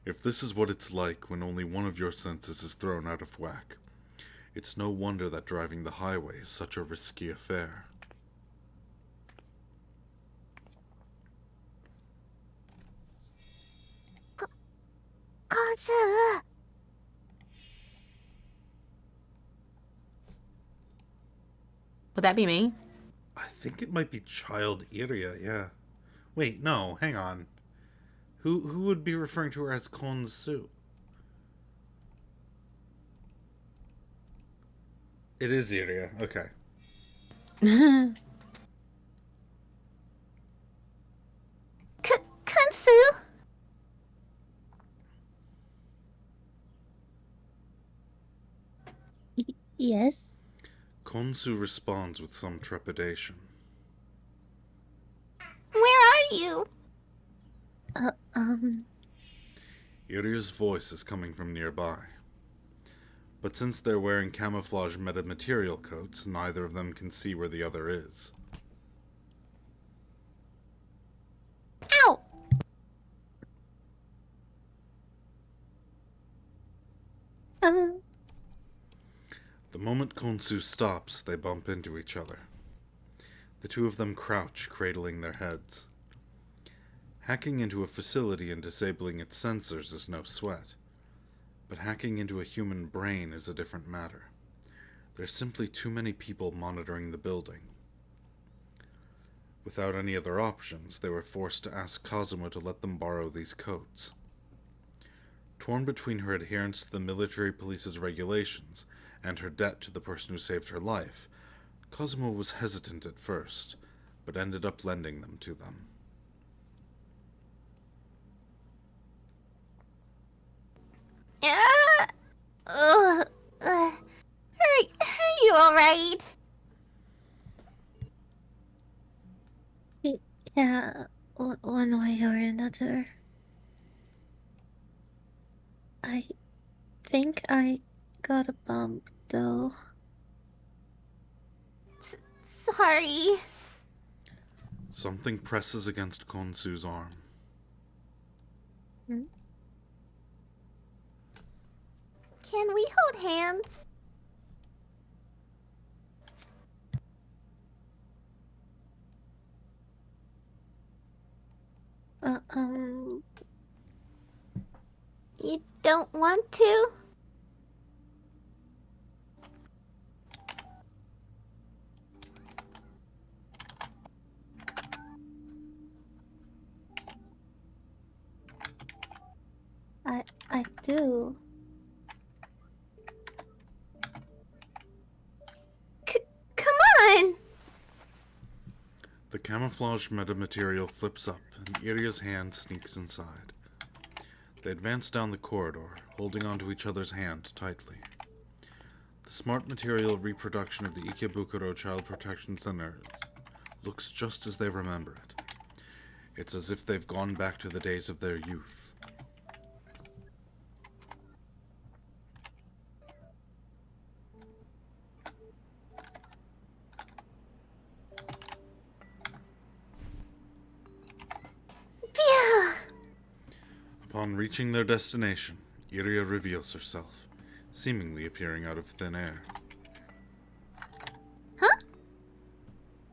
If this is what it's like when only one of your senses is thrown out of whack, it's no wonder that driving the highway is such a risky affair. Konsu! Would that be me? I think it might be Child Iria, yeah. Wait, no, hang on. Who would be referring to her as Konsu? It is Iria, okay. Konsu? Yes. Konsu responds with some trepidation. Where are you? Iria's voice is coming from nearby. But since they're wearing camouflage metamaterial coats, neither of them can see where the other is. Ow! The moment Konsu stops, they bump into each other. The two of them crouch, cradling their heads. Hacking into a facility and disabling its sensors is no sweat. But hacking into a human brain is a different matter. There's simply too many people monitoring the building. Without any other options, they were forced to ask Kazuma to let them borrow these coats. Torn between her adherence to the military police's regulations and her debt to the person who saved her life, Kazuma was hesitant at first, but ended up lending them to them. Are you alright? Yeah, one way or another. I think I got a bump, though. Sorry. Something presses against Konsu's arm. Can we hold hands? You don't want to? I do. Come on! The camouflage metamaterial flips up, and Iria's hand sneaks inside. They advance down the corridor, holding onto each other's hand tightly. The smart material reproduction of the Ikebukuro Child Protection Center looks just as they remember it. It's as if they've gone back to the days of their youth. Phew! Upon reaching their destination, Iria reveals herself, seemingly appearing out of thin air. Huh?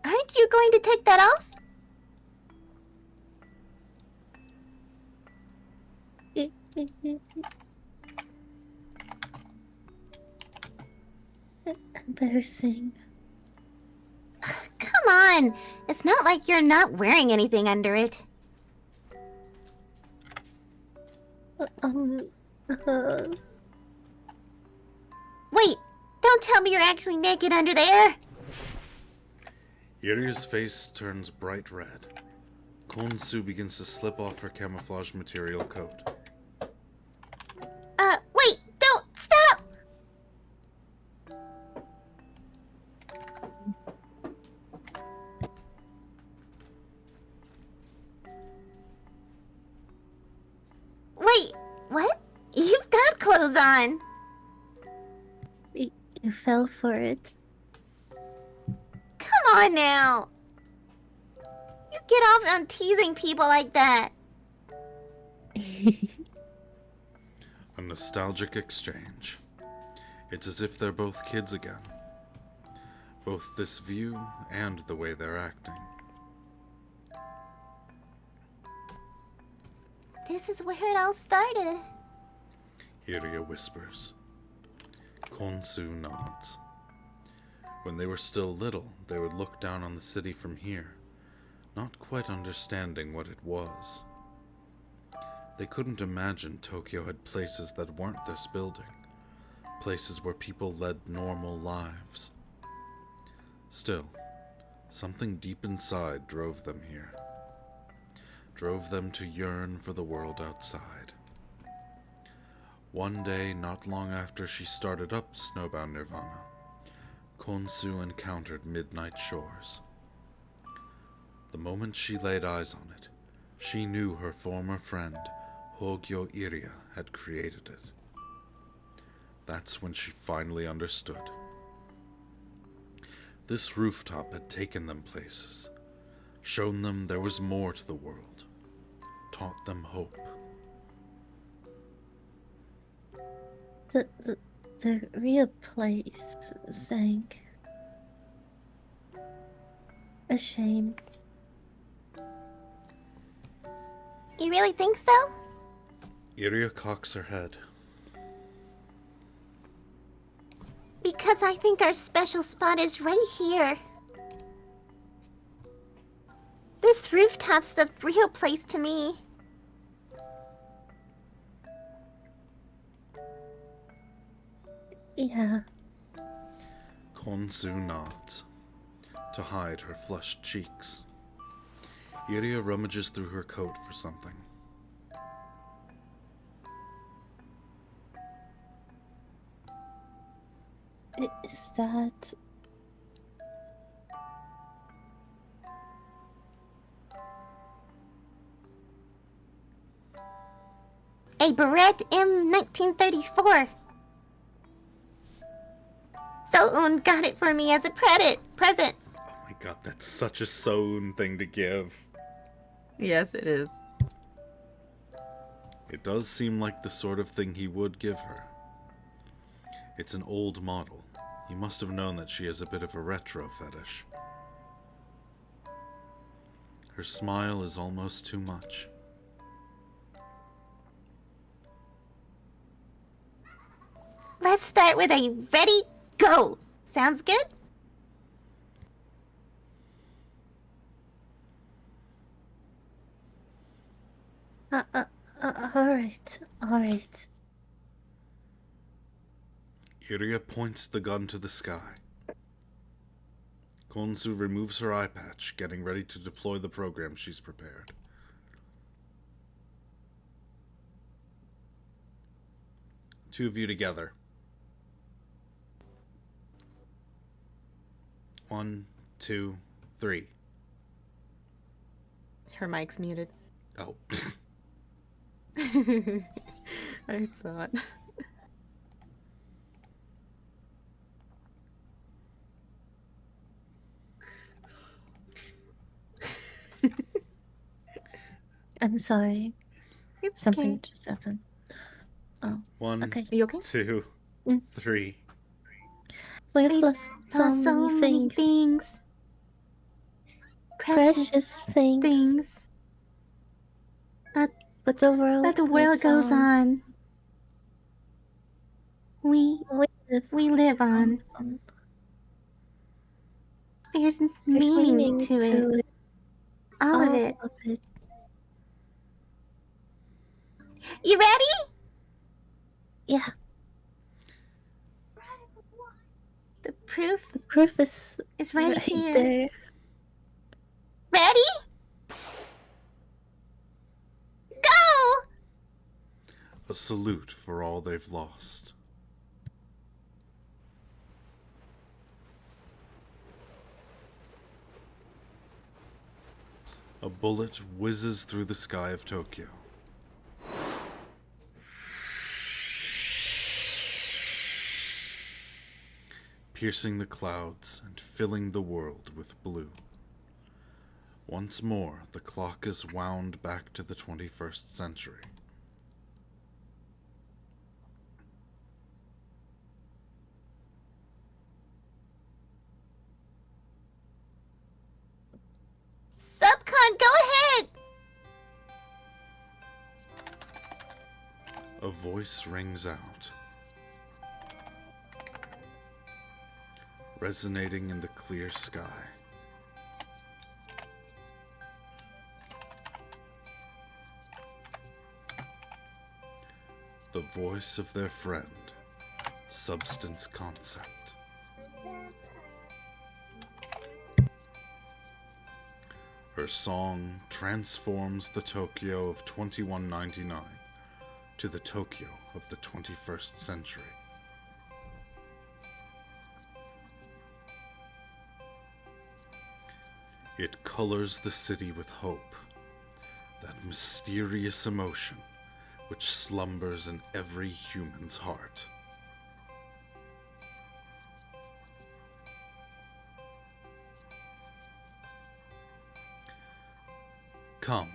Aren't you going to take that off? Embarrassing. Come on! It's not like you're not wearing anything under it. Uh, Wait! Don't tell me you're actually naked under there! Iria's face turns bright red. Konsu begins to slip off her camouflage material coat. Wait! Don't! Stop! Wait! What? You've got clothes on! you fell for it. Come on now! You get off on teasing people like that! A nostalgic exchange. It's as if they're both kids again. Both this view and the way they're acting. This is where it all started. Iria whispers. Konsu nods. When they were still little, they would look down on the city from here, not quite understanding what it was. They couldn't imagine Tokyo had places that weren't this building, places where people led normal lives. Still, something deep inside drove them here, drove them to yearn for the world outside. One day, not long after she started up Snowbound Nirvana, Konsu encountered Midnight Shores. The moment she laid eyes on it, she knew her former friend, Hogyo Iria, had created it. That's when she finally understood. This rooftop had taken them places, shown them there was more to the world, taught them hope. The real place sank. A shame. You really think so? Iria cocks her head. Because I think our special spot is right here. This rooftop's the real place to me. Yeah. Konsu nods, to hide her flushed cheeks. Iria rummages through her coat for something. Is that... A Barrett M1934. So-un got it for me as a present. Oh my god, that's such a Soun thing to give. Yes, it is. It does seem like the sort of thing he would give her. It's an old model. He must have known that she has a bit of a retro fetish. Her smile is almost too much. Let's start with a ready, go. Sounds good? Alright. Iria points the gun to the sky. Konsu removes her eye patch, getting ready to deploy the program she's prepared. Two of you together. 1, 2, 3. Her mic's muted. Oh. I thought. I'm sorry. It's Something okay. just happened. Oh, 1, okay. Are you okay? 2, Mm. 3. We've lost so many things. Precious things. But the world goes on. We We live on. There's meaning to it. All of it. You ready? Yeah, The proof the proof is is right here. there. Ready? Go! A salute for all they've lost. A bullet whizzes through the sky of Tokyo. Piercing the clouds and filling the world with blue. Once more, the clock is wound back to the 21st century. Subcon, go ahead! A voice rings out, resonating in the clear sky. The voice of their friend, Substance Concept. Her song transforms the Tokyo of 2199 to the Tokyo of the 21st century. It colors the city with hope, that mysterious emotion which slumbers in every human's heart. Come,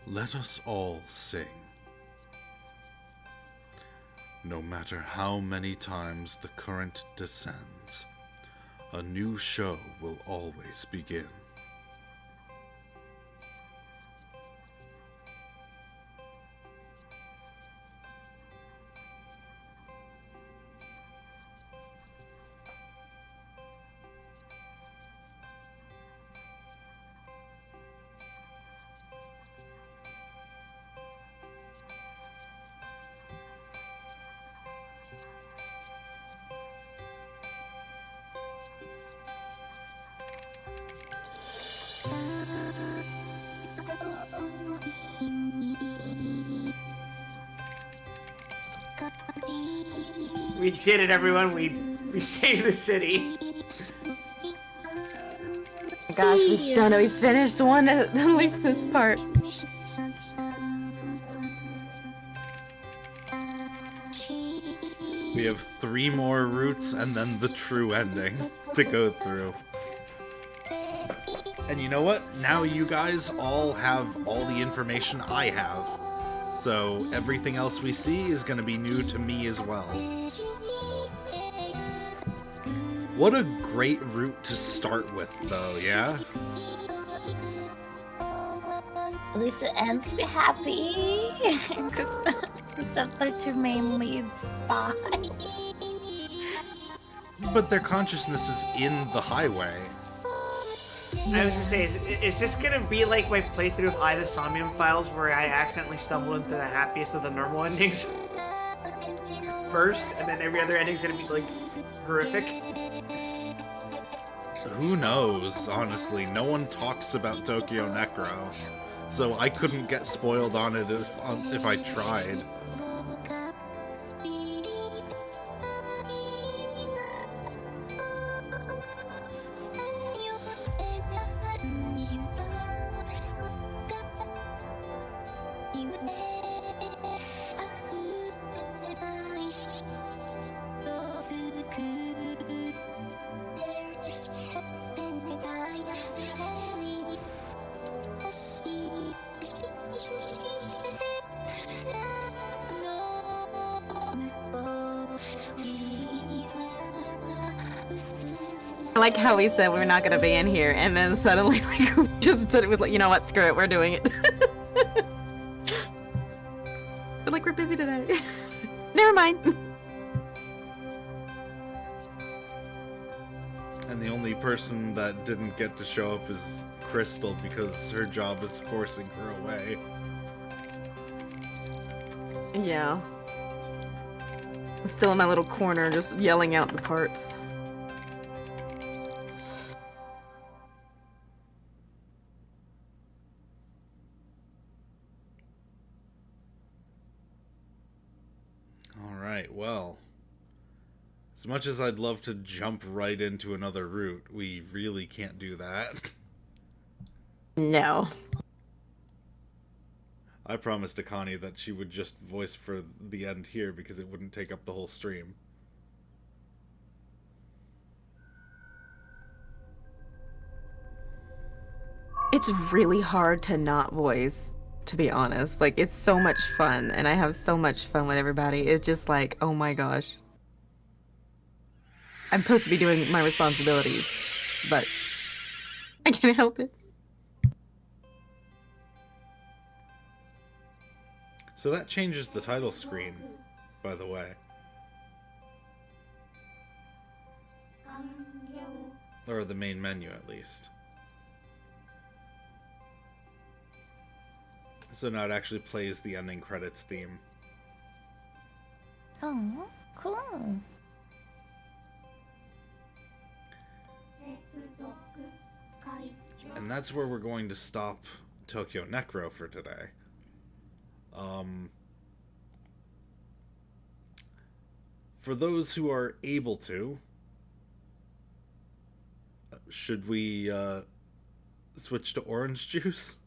let us all sing. No matter how many times the current descends, a new show will always begin. We did it, everyone. We saved the city. Gosh, we've done it. We finished one, at least this part. We have 3 more routes and then the true ending to go through. And you know what? Now you guys all have all the information I have. So everything else we see is going to be new to me as well. What a great route to start with, though, yeah? At least it ends me happy. Except the 2 main leads die. But their consciousness is in the highway. I was gonna say, is this gonna be like my playthrough of Eye of the Somnium Files, where I accidentally stumble into the happiest of the normal endings first, and then every other ending's gonna be like horrific? Who knows, honestly. No one talks about Tokyo Necro, so I couldn't get spoiled on it if I tried. I like how we said we're not gonna be in here, and then suddenly, like, we just said it was like, you know what, screw it, we're doing it. But like, we're busy today. Never mind. And the only person that didn't get to show up is Crystal because her job is forcing her away. Yeah. I'm still in my little corner, just yelling out the parts. Alright, well. As much as I'd love to jump right into another route, we really can't do that. No. I promised Akani that she would just voice for the end here because it wouldn't take up the whole stream. It's really hard to not voice, to be honest. Like, it's so much fun, and I have so much fun with everybody. It's just like, oh my gosh. I'm supposed to be doing my responsibilities, but I can't help it. So that changes the title screen, by the way. Or the main menu, at least. So now it actually plays the ending credits theme. Oh, cool. And that's where we're going to stop Tokyo Necro for today. For those who are able to, should we switch to orange juice?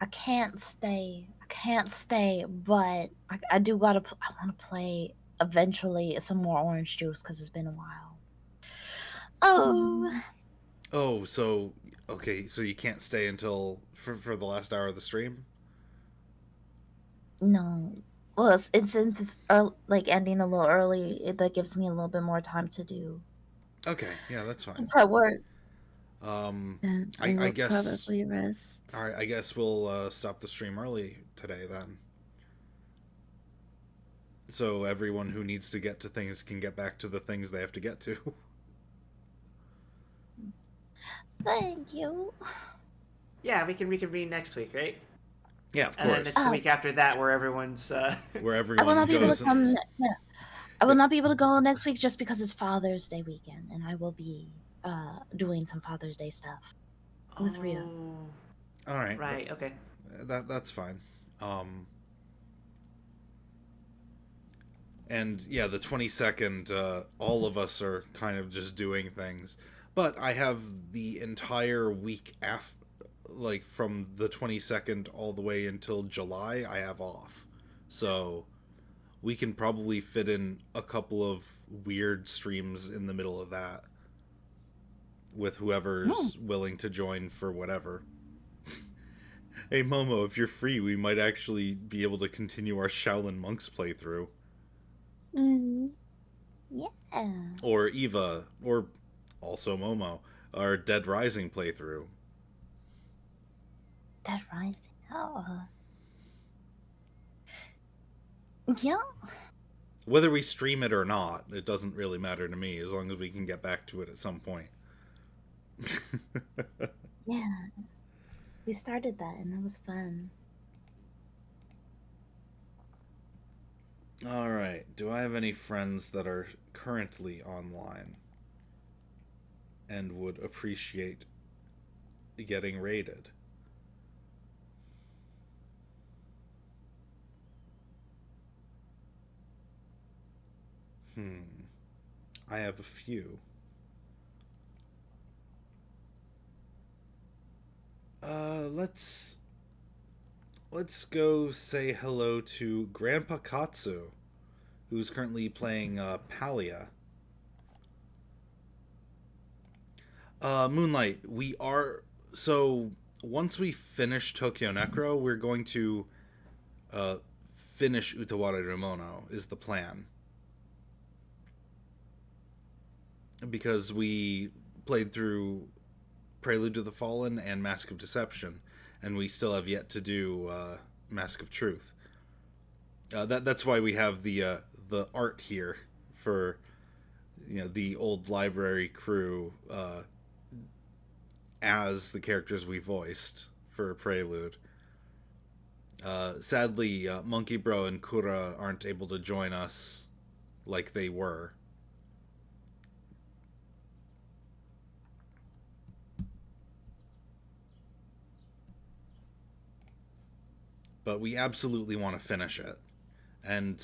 I can't stay. But I do gotta. I want to play eventually some more orange juice because it's been a while. Oh. Oh, so okay, so you can't stay until for the last hour of the stream? No. Well, since it's like ending a little early, that gives me a little bit more time to do Okay, yeah, that's fine. some prep work. And I I will guess. probably rest. All right, I guess we'll stop the stream early today then. So everyone who needs to get to things can get back to the things they have to get to. Thank you. Yeah, we can reconvene next week, right? Yeah, of And then course. it's the week after that where everyone's. Where I everyone will not be able goes. to come. Yeah, I will not be able to go next week just because it's Father's Day weekend, and I will be doing some Father's Day stuff with Rio. Oh, All right. right. Okay. That's fine. And yeah, the 22nd, all of us are kind of just doing things. But I have the entire week like from the 22nd all the way until July, I have off. So we can probably fit in a couple of weird streams in the middle of that with whoever's willing to join for whatever. Hey Momo, if you're free, we might actually be able to continue our Shaolin Monks playthrough. Yeah. Or Eva, or also Momo, our Dead Rising playthrough. Dead Rising. Oh. Yeah. Whether we stream it or not, it doesn't really matter to me, as long as we can get back to it at some point. Yeah. We started that and that was fun. Alright, do I have any friends that are currently online and would appreciate getting raided? I have a few. Let's go say hello to Grandpa Katsu, who's currently playing Palia. Moonlight, we are so once we finish Tokyo Necro, we're going to finish Utawara Remono is the plan. Because we played through Prelude to the Fallen and Mask of Deception, and we still have yet to do Mask of Truth. That's why we have the art here for the old library crew as the characters we voiced for Prelude. Sadly, Monkey Bro and Kura aren't able to join us like they were. But we absolutely want to finish it. And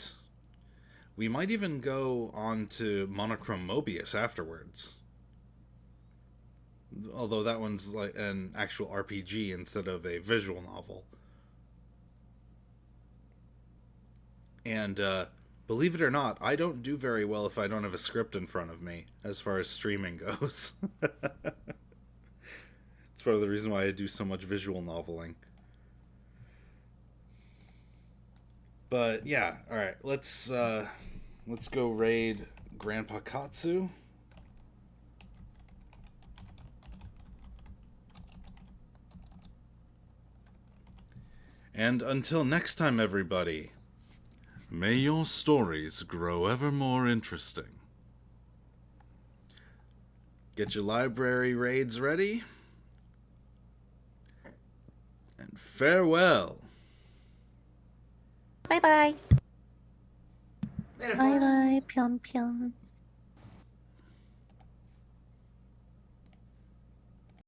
we might even go on to Monochrome Mobius afterwards. Although that one's like an actual RPG instead of a visual novel. And believe it or not, I don't do very well if I don't have a script in front of me as far as streaming goes. It's part of the reason why I do so much visual noveling. But yeah, all right. Let's go raid Grandpa Katsu. And until next time, everybody, may your stories grow ever more interesting. Get your library raids ready. And farewell. Bye bye. Later, Bye folks. bye, Pyeon Pyeon.